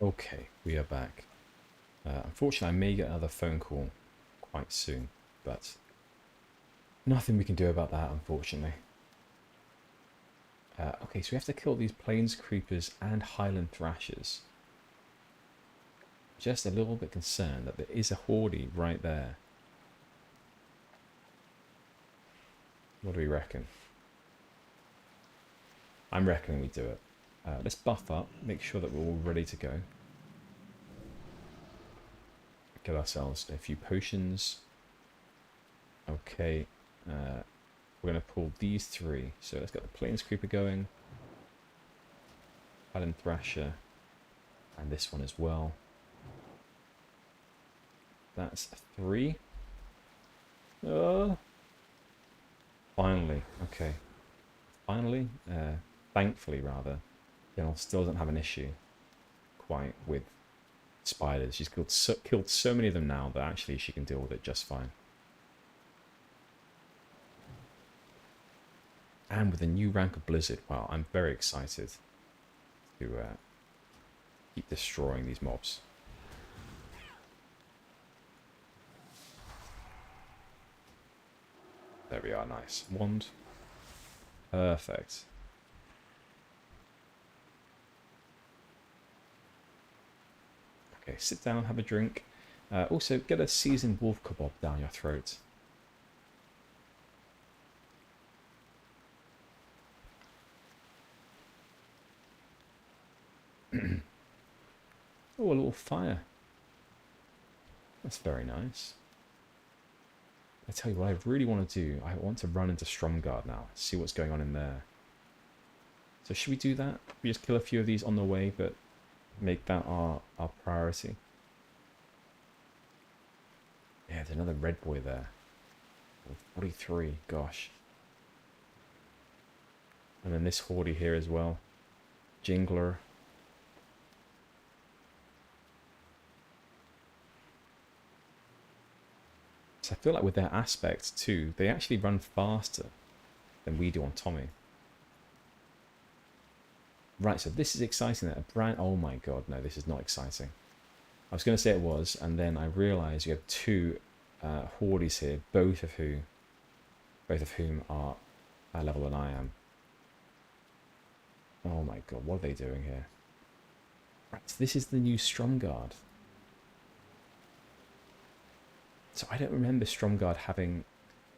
Okay, we are back. Unfortunately, I may get another phone call quite soon, but nothing we can do about that, unfortunately. Okay, so we have to kill these plains creepers and highland thrashers. Just a little bit concerned that there is a horde right there. What do we reckon? I'm reckoning we do it. Let's buff up, make sure that we're all ready to go. Get ourselves a few potions. Okay, we're going to pull these three. So let's get the Plains Creeper going. Highland Thrasher. And this one as well. That's 3. Finally, okay. Finally, thankfully rather, Gennal still doesn't have an issue quite with spiders. She's killed so many of them now that actually she can deal with it just fine. And with a new rank of Blizzard, wow, I'm very excited to keep destroying these mobs. There we are, nice. Wand. Perfect. Okay, sit down, have a drink. Also, get a seasoned wolf kebab down your throat. Oh, a little fire. That's very nice. I tell you what I really want to do. I want to run into Stromgarde now. See what's going on in there. So should we do that? We just kill a few of these on the way, but make that our priority. Yeah, there's another red boy there. 43, gosh. And then this horde here as well. Jingler. So I feel like with their aspect too, they actually run faster than we do on Tommy. Right, so this is exciting. That a brand. Oh my god, no, this is not exciting. I was going to say it was, and then I realised you have 2 hordes here, both of whom are higher level than I am. Oh my god, what are they doing here? Right, so this is the new Stromgarde. So I don't remember Stromgarde having...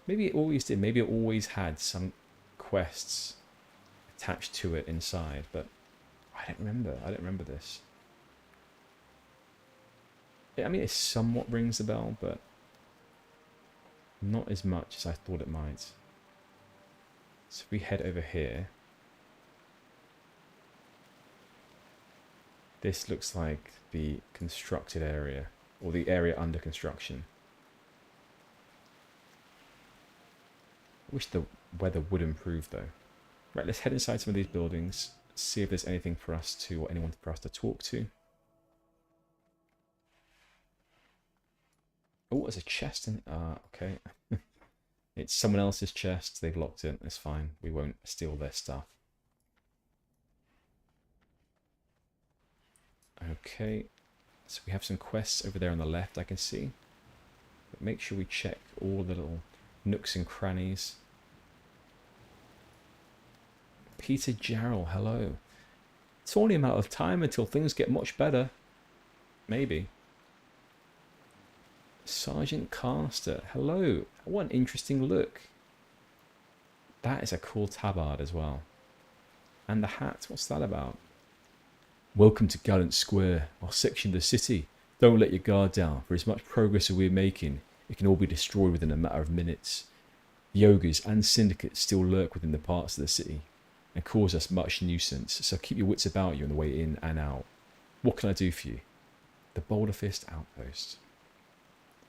Maybe it always did. Maybe it always had some quests attached to it inside. But I don't remember. I don't remember this. I mean, it somewhat rings a bell, but not as much as I thought it might. So if we head over here... This looks like the constructed area. Or the area under construction. I wish the weather would improve though. Right, let's head inside some of these buildings, see if there's anything for us to, or anyone for us to talk to. Oh, there's a chest in... okay. It's someone else's chest, they've locked it, it's fine. We won't steal their stuff. Okay, so we have some quests over there on the left I can see. But make sure we check all the little nooks and crannies. Peter Jarrell, hello. It's only a matter of time until things get much better. Maybe. Sergeant Caster, hello. What an interesting look. That is a cool tabard as well. And the hat, what's that about? Welcome to Gallant Square, our section of the city. Don't let your guard down, for as much progress as we're making, it can all be destroyed within a matter of minutes. The ogres and syndicates still lurk within the parts of the city and cause us much nuisance, so keep your wits about you on the way in and out. What can I do for you? The Boulderfist Outpost.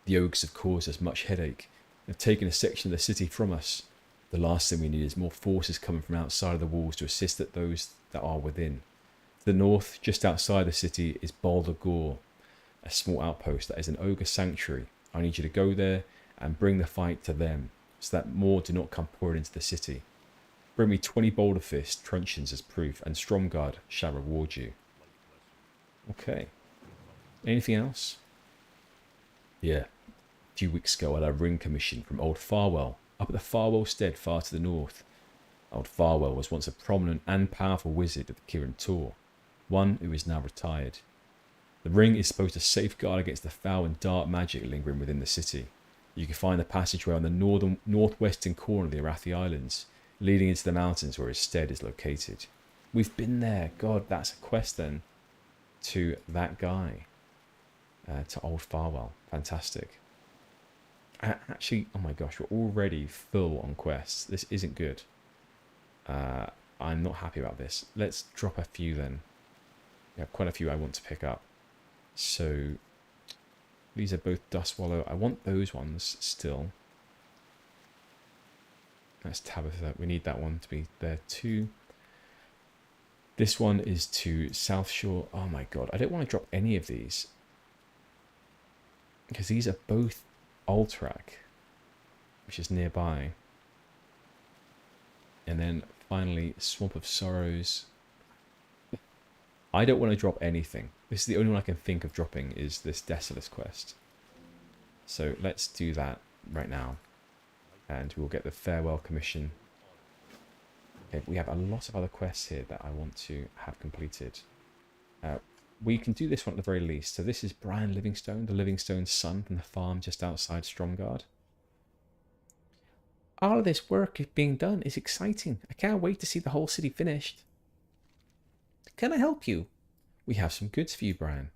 The ogres have caused us much headache and have taken a section of the city from us. The last thing we need is more forces coming from outside of the walls to assist those that are within. To the north, just outside the city, is Boulder Gore, a small outpost that is an ogre sanctuary. I need you to go there and bring the fight to them, so that more do not come pouring into the city. Bring me 20 Boulderfist truncheons as proof, and Stromgarde shall reward you. Okay. Anything else? Yeah. A few weeks ago, I had a ring commission from Old Farwell, up at the Farwell Stead far to the north. Old Farwell was once a prominent and powerful wizard of the Kirin Tor, one who is now retired. The ring is supposed to safeguard against the foul and dark magic lingering within the city. You can find the passageway on the northwestern corner of the Arathi Islands, leading into the mountains where his stead is located. We've been there. God, that's a quest then to that guy, to Old Farwell. Fantastic. Actually, oh my gosh, we're already full on quests. This isn't good. I'm not happy about this. Let's drop a few then. We have quite a few I want to pick up. So these are both Dustwallow. I want those ones still. That's Tabitha. We need that one to be there too. This one is to South Shore. Oh my god, I don't want to drop any of these, because these are both Alterac, which is nearby. And then finally, Swamp of Sorrows. I don't want to drop anything. This is the only one I can think of dropping, is this Desolus quest. So let's do that right now. And we'll get the Farewell Commission. Okay, we have a lot of other quests here that I want to have completed. We can do this one at the very least. So this is Brian Livingstone, the Livingstone's son from the farm just outside Stromgarde. All of this work being done is exciting. I can't wait to see the whole city finished. Can I help you? We have some goods for you, Brian.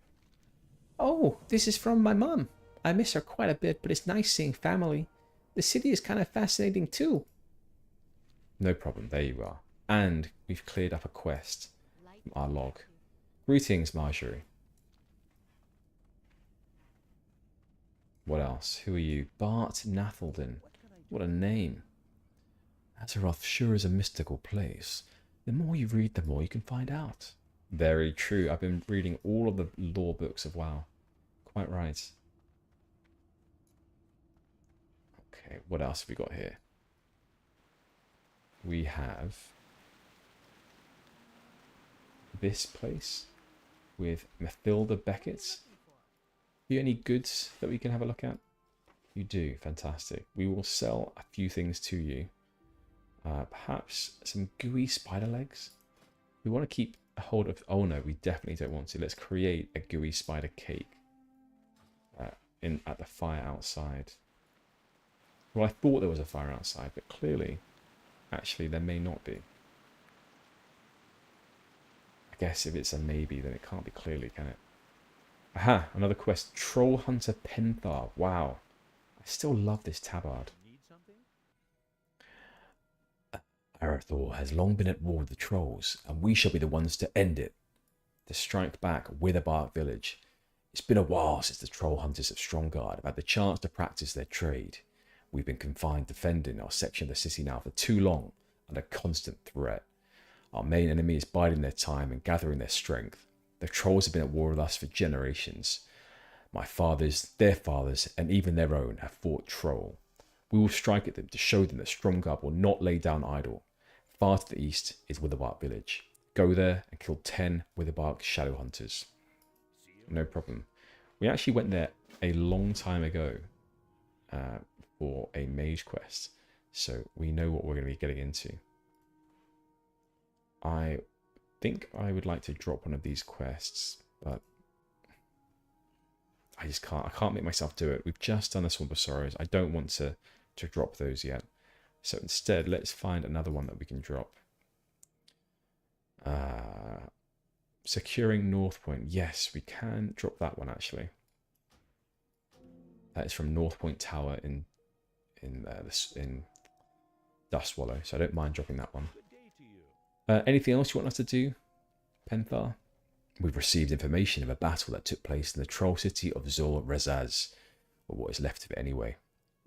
Oh, this is from my mum. I miss her quite a bit, but it's nice seeing family. The city is kind of fascinating too. No problem, there you are. And we've cleared up a quest from our log. Greetings, Marjorie. What else? Who are you? Bart Nathalden. What a name. Azeroth sure is a mystical place. The more you read, the more you can find out. Very true. I've been reading all of the lore books of WoW. Quite right. Okay, what else have we got here? We have this place with Mathilda Beckett. Have you any goods that we can have a look at? You do. Fantastic. We will sell a few things to you. Perhaps some gooey spider legs. We want to keep a hold of... Oh no, we definitely don't want to. Let's create a gooey spider cake at the fire outside. Well, I thought there was a fire outside, but clearly, actually, there may not be. I guess if it's a maybe, then it can't be clearly, can it? Aha, another quest. Troll Hunter Penthar. Wow. I still love this tabard. Arathor has long been at war with the trolls, and we shall be the ones to end it. To strike back Witherbark Village. It's been a while since the troll hunters of Stromgarde have had the chance to practice their trade. We've been confined defending our section of the city now for too long, under constant threat. Our main enemy is biding their time and gathering their strength. The trolls have been at war with us for generations. My fathers, their fathers, and even their own have fought troll. We will strike at them to show them that Stromgarde will not lay down idle. Far to the east is Witherbark Village. Go there and kill 10 Witherbark Shadow Hunters. No problem. We actually went there a long time ago for a mage quest, so we know what we're going to be getting into. I think I would like to drop one of these quests, but I just can't. I can't make myself do it. We've just done the Swamp of Sorrows. I don't want to drop those yet. So instead, let's find another one that we can drop. Securing North Point. Yes, we can drop that one actually. That is from North Point Tower in Dustwallow. So I don't mind dropping that one. Anything else you want us to do, Penthar? We've received information of a battle that took place in the troll city of Zol Rezaz, or what is left of it anyway.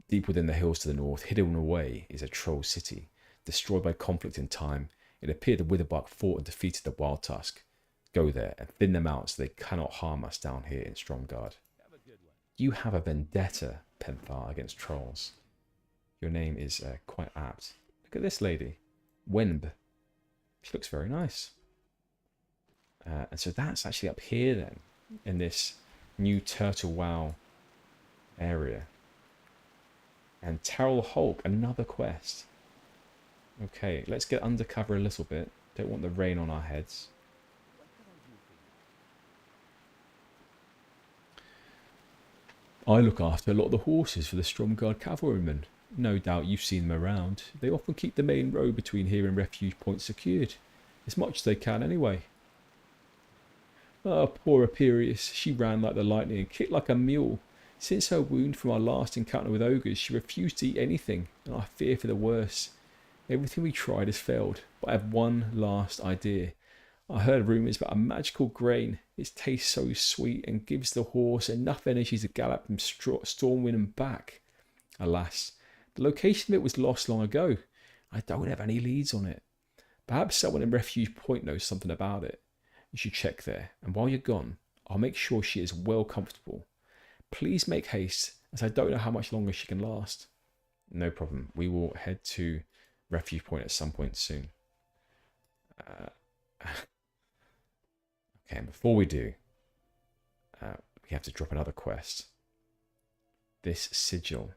Deep within the hills to the north, hidden away, is a troll city. Destroyed by conflict in time, it appeared the Witherbark fought and defeated the Wild Tusk. Go there and thin them out so they cannot harm us down here in Stromgarde. You have a vendetta, Penthar, against trolls. Your name is quite apt. Look at this lady. Wenb. She looks very nice. And so that's actually up here then, in this new Turtle WoW area. And Terrell Hulk, another quest. Okay, let's get undercover a little bit. Don't want the rain on our heads. I look after a lot of the horses for the Stromguard cavalrymen. No doubt you've seen them around. They often keep the main road between here and Refuge Point secured. As much as they can anyway. Ah, poor Aperius. She ran like the lightning and kicked like a mule. Since her wound from our last encounter with ogres, she refused to eat anything, and I fear for the worst. Everything we tried has failed, but I have one last idea. I heard rumours about a magical grain. It tastes so sweet and gives the horse enough energy to gallop from Stormwind and back. Alas, the location of it was lost long ago. I don't have any leads on it. Perhaps someone in Refuge Point knows something about it. You should check there, and while you're gone, I'll make sure she is well comfortable. Please make haste, as I don't know how much longer she can last. No problem. We will head to Refuge Point at some point soon. Okay, and before we do, we have to drop another quest. This sigil.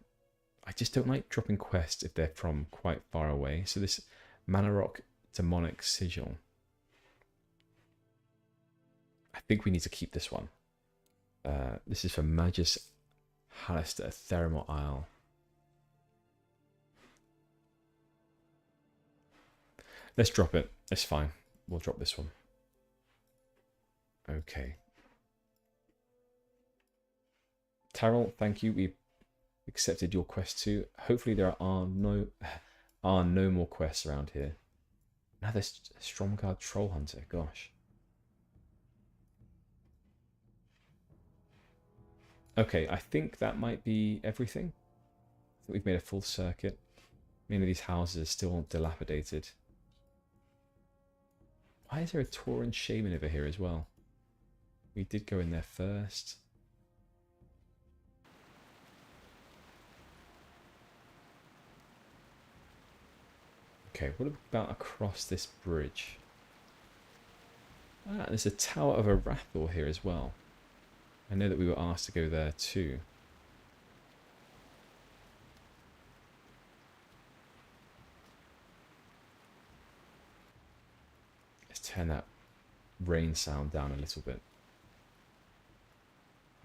I just don't like dropping quests if they're from quite far away. So this Manarok demonic sigil. I think we need to keep this one. This is for Magus Hallister, Theramore Isle. Let's drop it. It's fine. We'll drop this one. Okay. Tarrell, thank you. We accepted your quest too. Hopefully there are no more quests around here. Another Stromguard Troll Hunter. Gosh. Okay, I think that might be everything. I think we've made a full circuit. Many of these houses are still dilapidated. Why is there a Tauren Shaman over here as well? We did go in there first. Okay, what about across this bridge? Ah, there's a Tower of Arathor here as well. I know that we were asked to go there too. Let's turn that rain sound down a little bit.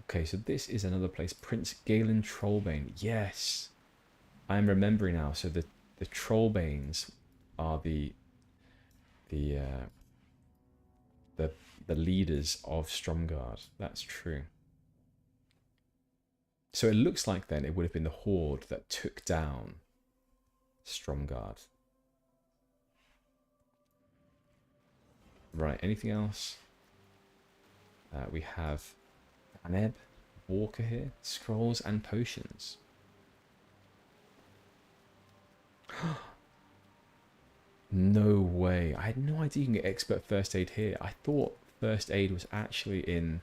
Okay, so this is another place. Prince Galen Trollbane. Yes! I am remembering now. So the Trollbanes are the leaders of Stromguard. That's true. So it looks like then it would have been the Horde that took down Stromguard. Right, anything else? We have Aneb Walker here. Scrolls and potions. No way. I had no idea you can get expert first aid here. I thought first aid was actually in...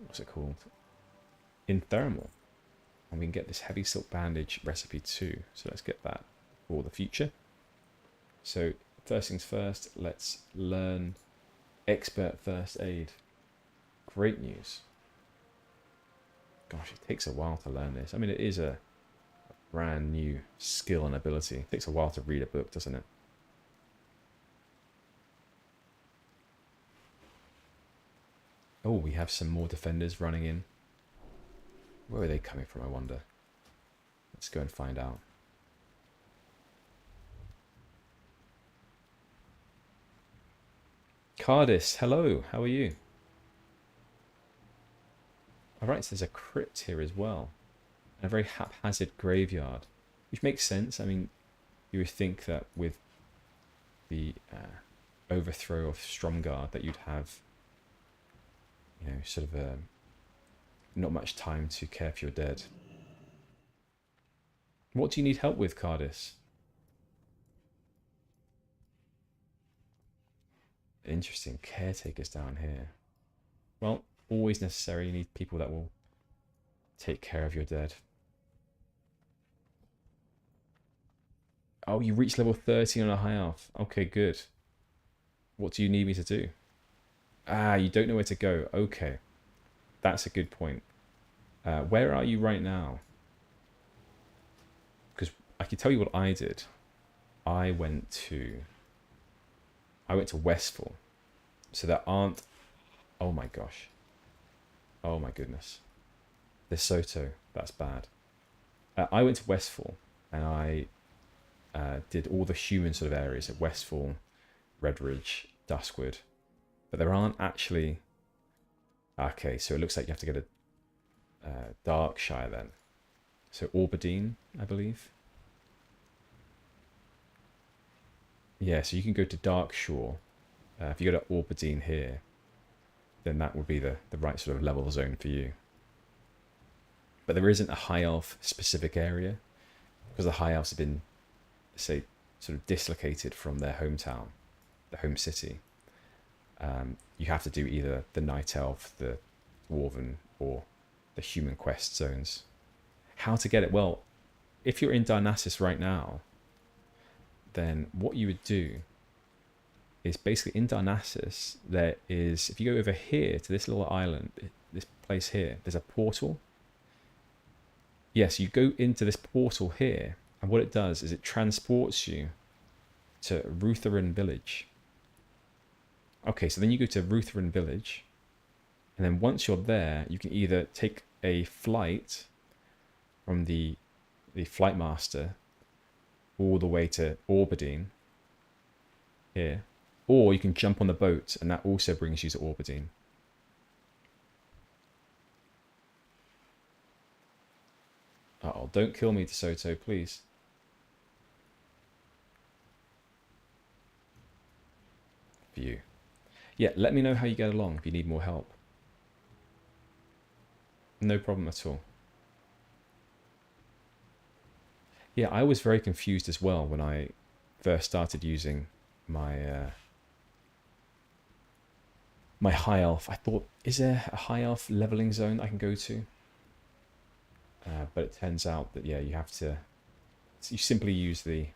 what's it called? In Thermal. And we can get this heavy silk bandage recipe too. So let's get that for the future. So first things first, let's learn expert first aid. Great news. Gosh, it takes a while to learn this. I mean, it is a brand new skill and ability. It takes a while to read a book, doesn't it? Oh, we have some more defenders running in. Where are they coming from, I wonder? Let's go and find out. Cardis, hello, how are you? Alright, so there's a crypt here as well. And a very haphazard graveyard. Which makes sense. I mean, you would think that with the overthrow of Stromguard that you'd have, you know, sort of not much time to care for your dead. What do you need help with, Cardis? Interesting. Caretakers down here. Well, always necessary. You need people that will take care of your dead. Oh, you reached level 13 on a high elf. Okay, good. What do you need me to do? Ah, you don't know where to go. Okay. That's a good point. Where are you right now? Because I can tell you what I did. I went to Westfall. So there aren't... Oh my gosh. Oh my goodness. The Soto. That's bad. I went to Westfall and I did all the human sort of areas at Westfall, Redridge, Duskwood. But there aren't actually... Okay, so it looks like you have to get a Darkshire then. So Aubergine, I believe. Yeah, so you can go to Darkshore. If you go to Aubergine here, then that would be the right sort of level zone for you. But there isn't a high elf specific area because the high elves have been, say, sort of dislocated from their hometown, the home city. You have to do either the night elf, the dwarven, or the human quest zones. How to get it? Well, if you're in Darnassus right now, then what you would do is basically in Darnassus, there is, if you go over here to this little island, this place here, there's a portal. Yes, you go into this portal here, and what it does is it transports you to Rutherin Village. Okay, so then you go to Rutherin Village, and then once you're there, you can either take a flight from the flight master all the way to Aubergine here, or you can jump on the boat, and that also brings you to Aubergine. Uh-oh, don't kill me, DeSoto, please. View. Yeah, let me know how you get along if you need more help. No problem at all. Yeah, I was very confused as well when I first started using my my high elf. I thought, is there a high elf leveling zone I can go to? But it turns out that, yeah, you simply use the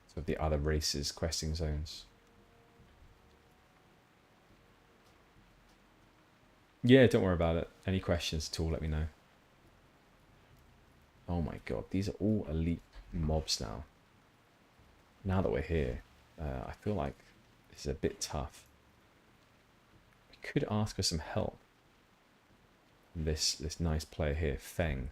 sort of the other races questing zones. Yeah, don't worry about it. Any questions at all, let me know. Oh my god, these are all elite mobs now. Now that we're here, I feel like this is a bit tough. We could ask for some help. This nice player here, Feng.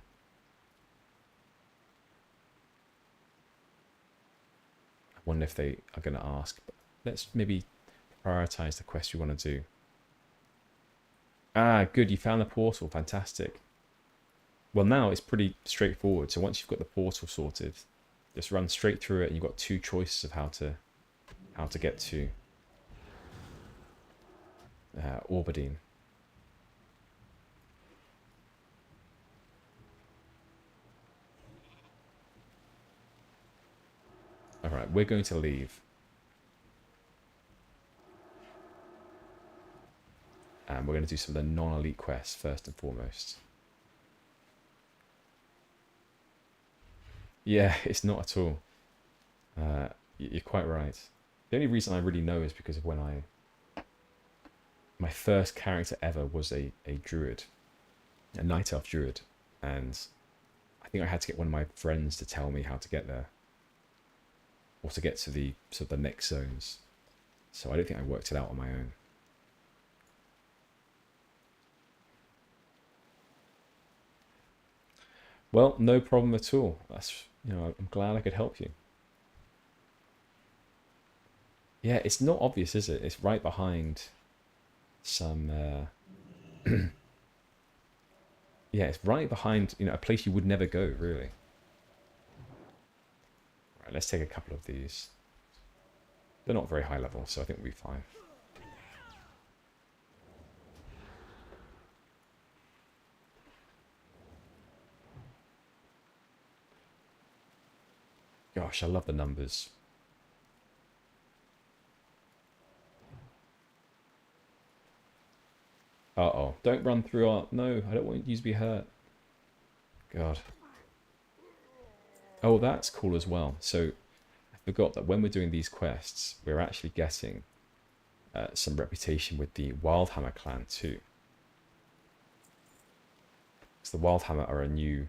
I wonder if they are going to ask. But let's maybe prioritize the quest we want to do. Ah, good, you found the portal. Fantastic. Well, now it's pretty straightforward. So once you've got the portal sorted, just run straight through it, and you've got two choices of how to get to Aubergine. All right, we're going to leave. And we're going to do some of the non-elite quests first and foremost. Yeah, it's not at all. You're quite right. The only reason I really know is because of when my first character ever was a druid, a night elf druid, and I think I had to get one of my friends to tell me how to get there, or to get to the sort of the next zones. So I don't think I worked it out on my own. Well, no problem at all. That's, I'm glad I could help you. Yeah, it's not obvious, is it? It's right behind some... yeah, it's right behind, a place you would never go, really. Right, let's take a couple of these. They're not very high level, so I think we'll be fine. Gosh, I love the numbers. Uh-oh. Don't run through our... No, I don't want you to be hurt. God. Oh, that's cool as well. So, forgot that when we're doing these quests, we're actually getting some reputation with the Wildhammer clan too. Because the Wildhammer are a new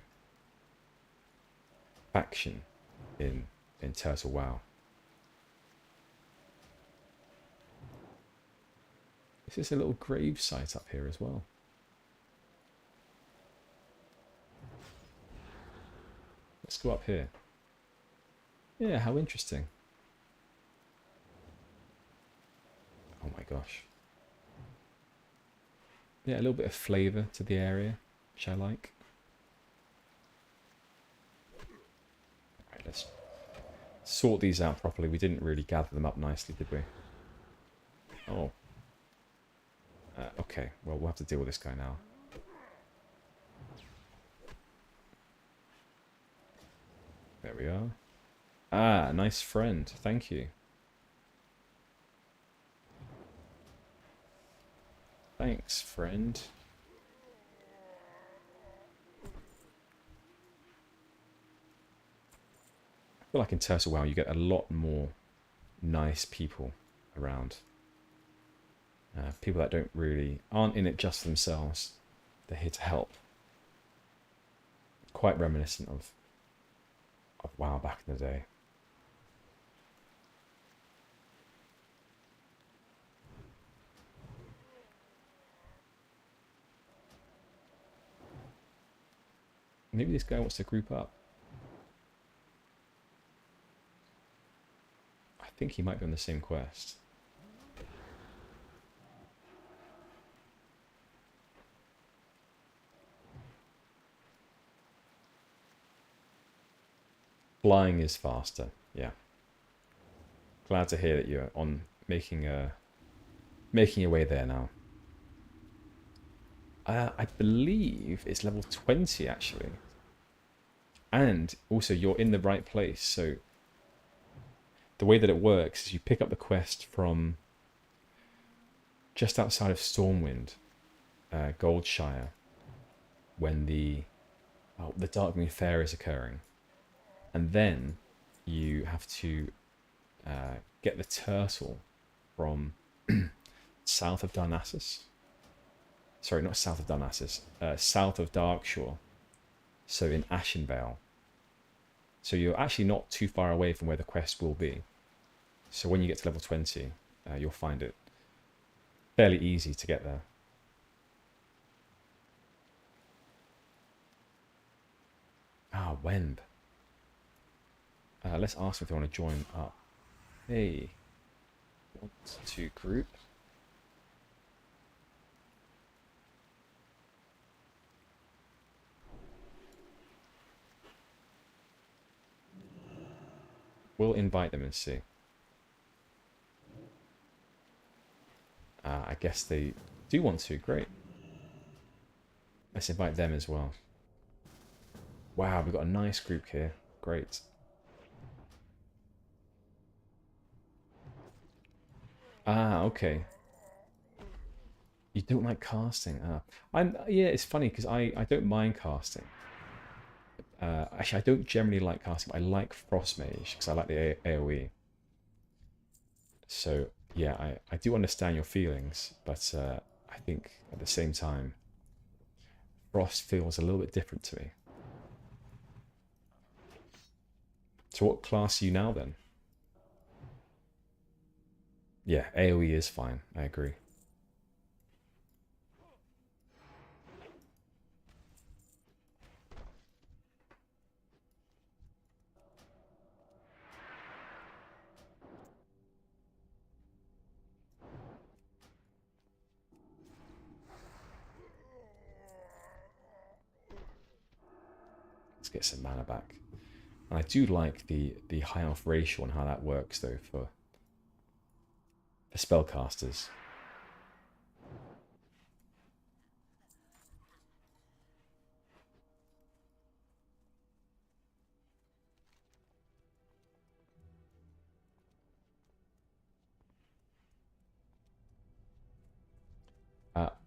faction in Turtle WoW. This is a little grave site up here as well. Let's go up here. Yeah, how interesting. Oh my gosh. Yeah, a little bit of flavour to the area, which I like. Alright, let's sort these out properly. We didn't really gather them up nicely, did we? Oh. Okay, well, we'll have to deal with this guy now. There we are. Ah, nice friend. Thank you. Thanks, friend. I feel like in Turtle WoW you get a lot more nice people around. People that aren't in it just for themselves. They're here to help. Quite reminiscent of WoW back in the day. Maybe this guy wants to group up. I think he might be on the same quest. Flying is faster, yeah. Glad to hear that you're on making your way there now. I believe it's level 20 actually. And also you're in the right place, so the way that it works is you pick up the quest from just outside of Stormwind, Goldshire, when the Darkmoon Fair is occurring. And then you have to get the turtle from south of Darnassus. Sorry, not south of Darnassus. South of Darkshore. So in Ashenvale. So you're actually not too far away from where the quest will be. So when you get to level 20, you'll find it fairly easy to get there. Ah, Wemb. Let's ask them if they want to join up. Hey, want to group? We'll invite them and see. I guess they do want to. Great. Let's invite them as well. Wow, we've got a nice group here. Great. Ah, okay. You don't like casting? Yeah, it's funny because I don't mind casting. Actually, I don't generally like casting, but I like Frost Mage because I like the AoE. So, yeah, I do understand your feelings, but I think at the same time, Frost feels a little bit different to me. So what class are you now then? Yeah, AoE is fine. I agree. Let's get some mana back. And I do like the High Elf ratio and how that works though for spellcasters.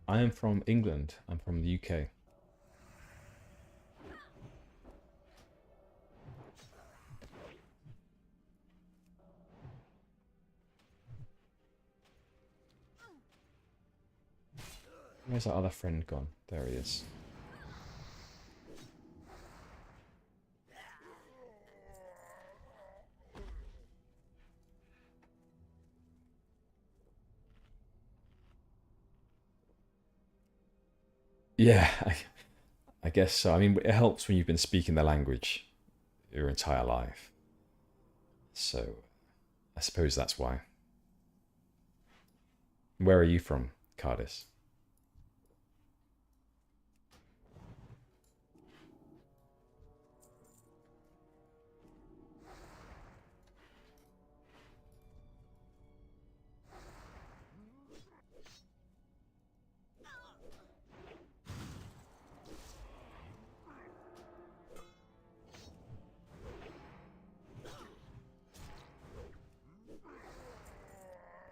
I am from England. I'm from the UK. Where's our other friend gone? There he is. Yeah, I guess so. I mean, it helps when you've been speaking the language your entire life. So I suppose that's why. Where are you from, Cardis?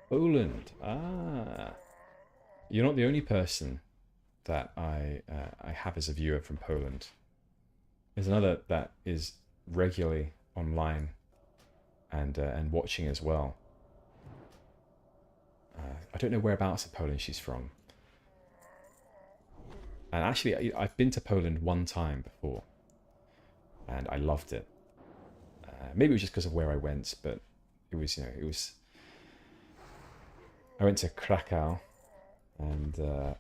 Poland. Ah, you're not the only person that I have as a viewer from Poland. There's another that is regularly online and watching as well. I don't know whereabouts in Poland she's from. And actually, I've been to Poland one time before, and I loved it. Maybe it was just because of where I went, but it was, it was. I went to Krakow, and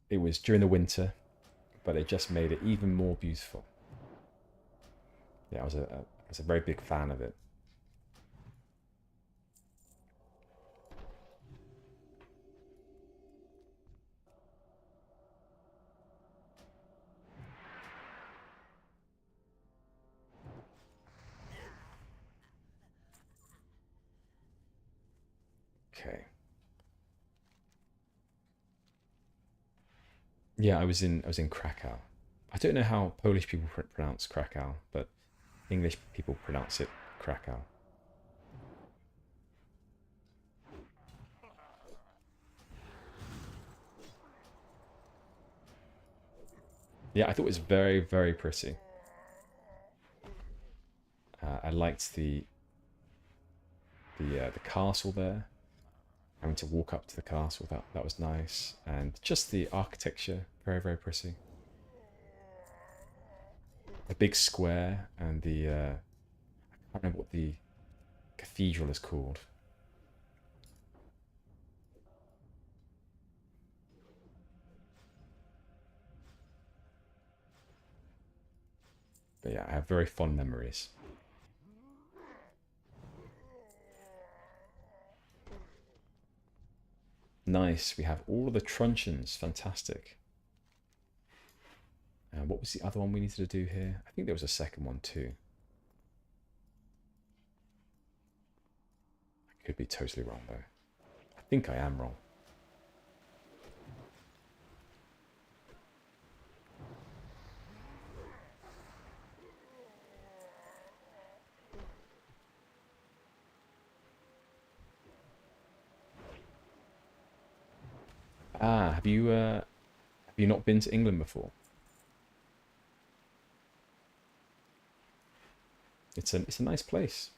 it was during the winter, but it just made it even more beautiful. Yeah, I was a very big fan of it. Okay. Yeah, I was in Krakow. I don't know how Polish people pronounce Krakow, but English people pronounce it Krakow. Yeah, I thought it was very, very pretty. I liked the castle there. Having to walk up to the castle, that was nice, and just the architecture, very, very pretty. The big square and the I can't remember what the cathedral is called. But yeah, I have very fond memories. Nice. We have all of the truncheons. Fantastic. What was the other one we needed to do here? I think there was a second one too. I could be totally wrong though. I think I am wrong. Ah, have you not been to England before? It's a nice place.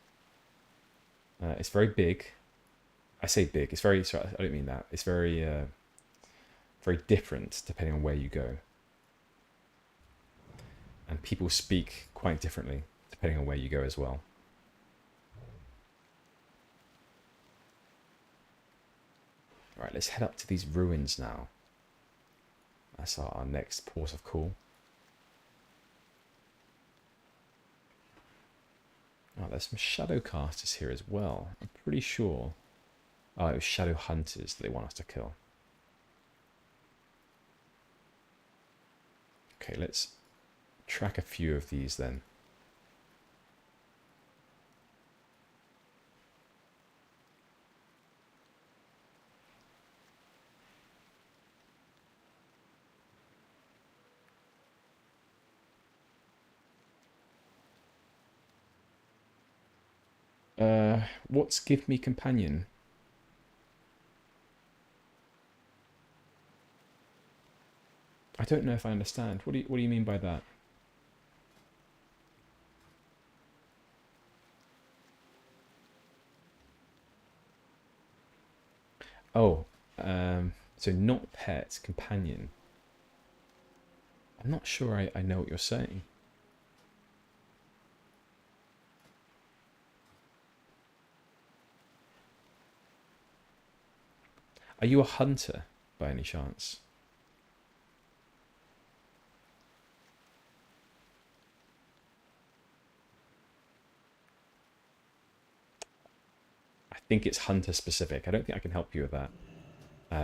It's very big. I say big. It's very. Sorry, I don't mean that. It's very different depending on where you go, and people speak quite differently depending on where you go as well. Right, let's head up to these ruins now. That's our next port of call. Oh, there's some shadow casters here as well. I'm pretty sure. Oh, it was shadow hunters that they want us to kill. Okay, let's track a few of these then. What's give me companion? I don't know if I understand. What do you mean by that? Oh, So not pet, companion. I'm not sure I know what you're saying. Are you a hunter by any chance? I think it's hunter specific. I don't think I can help you with that.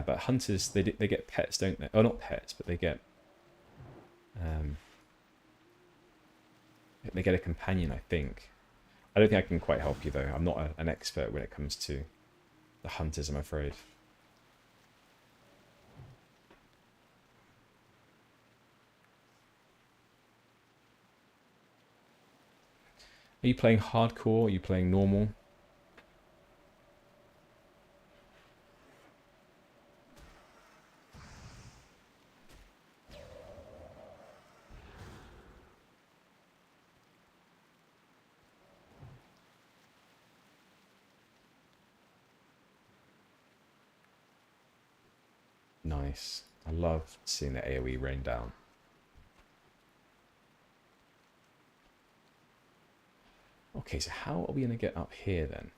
But hunters, they get pets, don't they? Oh, not pets, but they get a companion, I think. I don't think I can quite help you though. I'm not an expert when it comes to the hunters, I'm afraid. Are you playing hardcore? Are you playing normal? Nice. I love seeing the AoE rain down. Okay, so how are we going to get up here then?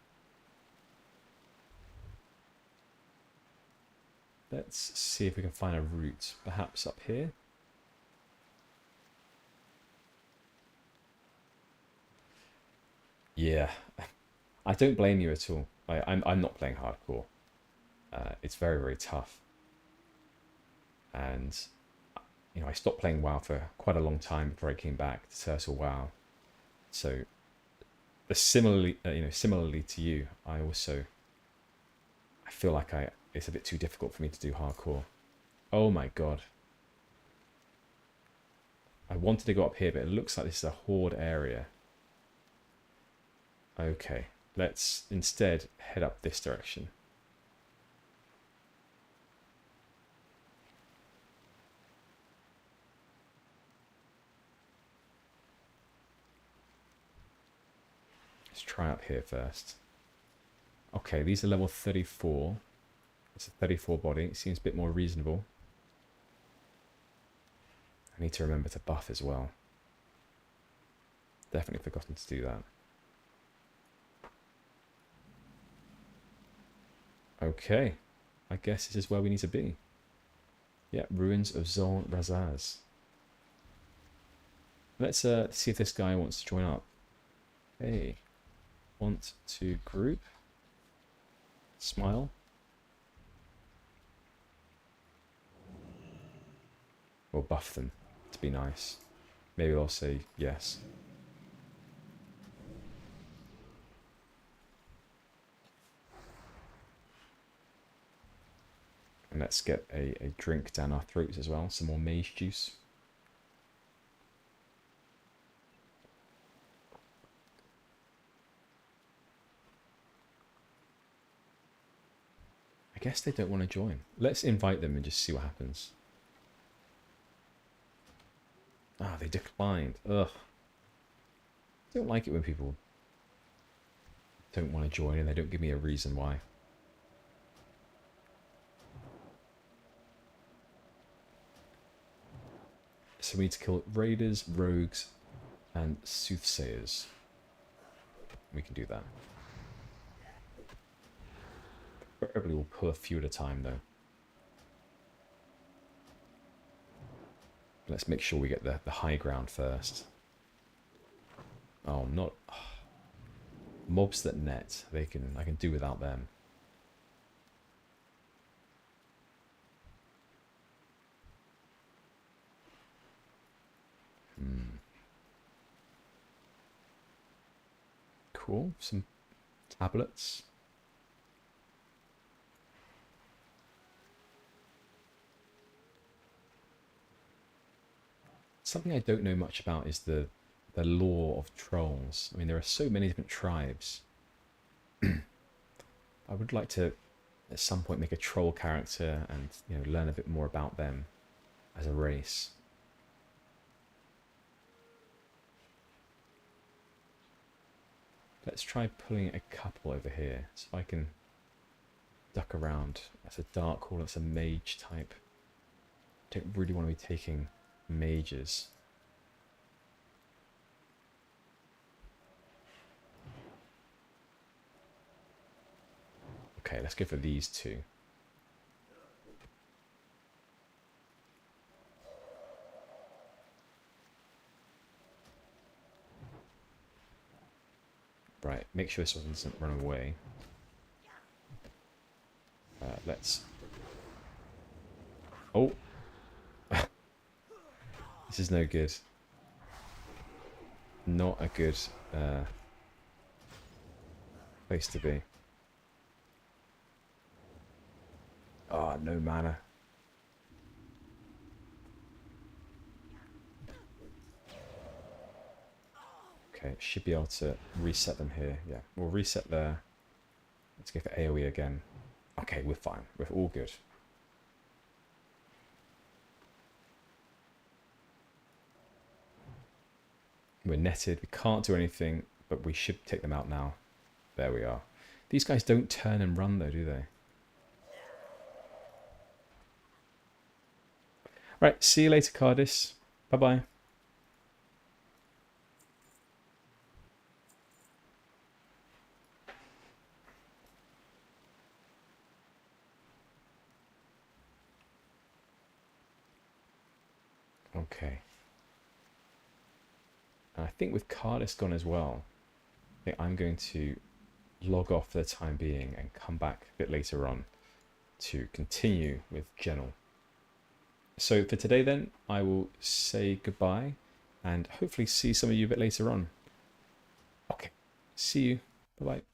Let's see if we can find a route. Perhaps up here? Yeah, I don't blame you at all. I'm not playing hardcore. It's very, very tough. And, you know, I stopped playing WoW for quite a long time before I came back to Turtle WoW. So, similarly to you, I feel like it's a bit too difficult for me to do hardcore. Oh my god. I wanted to go up here, but it looks like this is a horde area. Okay, let's instead head up this direction. Let's try up here first. Okay, these are level 34. It's a 34 body. It seems a bit more reasonable. I need to remember to buff as well. Definitely forgotten to do that. Okay, I guess this is where we need to be. Yeah, Ruins of Zol Razaz. Let's see if this guy wants to join up. Hey, want to group? Smile. We'll buff them to be nice. Maybe they'll say yes. And let's get a drink down our throats as well. Some more mage juice. I guess they don't want to join. Let's invite them and just see what happens. Ah, they declined. Ugh. I don't like it when people don't want to join and they don't give me a reason why. So we need to kill raiders, rogues, and soothsayers. We can do that. Probably we'll pull a few at a time though. Let's make sure we get the high ground first. Oh, not mobs that net. I can do without them. Cool. Some tablets. Something I don't know much about is the lore of trolls. I mean, there are so many different tribes. I would like to, at some point, make a troll character and learn a bit more about them as a race. Let's try pulling a couple over here, so I can duck around. That's a dark hall. That's a mage type. Don't really want to be taking mages. Okay, let's go for these two. Right, make sure this one doesn't run away. Let's... Oh! This is no good. Not a good place to be. Ah, no mana. Okay, should be able to reset them here. Yeah, we'll reset there. Let's go for AoE again. Okay, we're fine. We're all good. We're netted. We can't do anything, but we should take them out now. There we are. These guys don't turn and run though, do they? Right, see you later, Cardis. Bye-bye. Okay. And I think with Cardis gone as well, I think I'm going to log off for the time being and come back a bit later on to continue with Gennal. So for today then, I will say goodbye and hopefully see some of you a bit later on. Okay, see you. Bye-bye.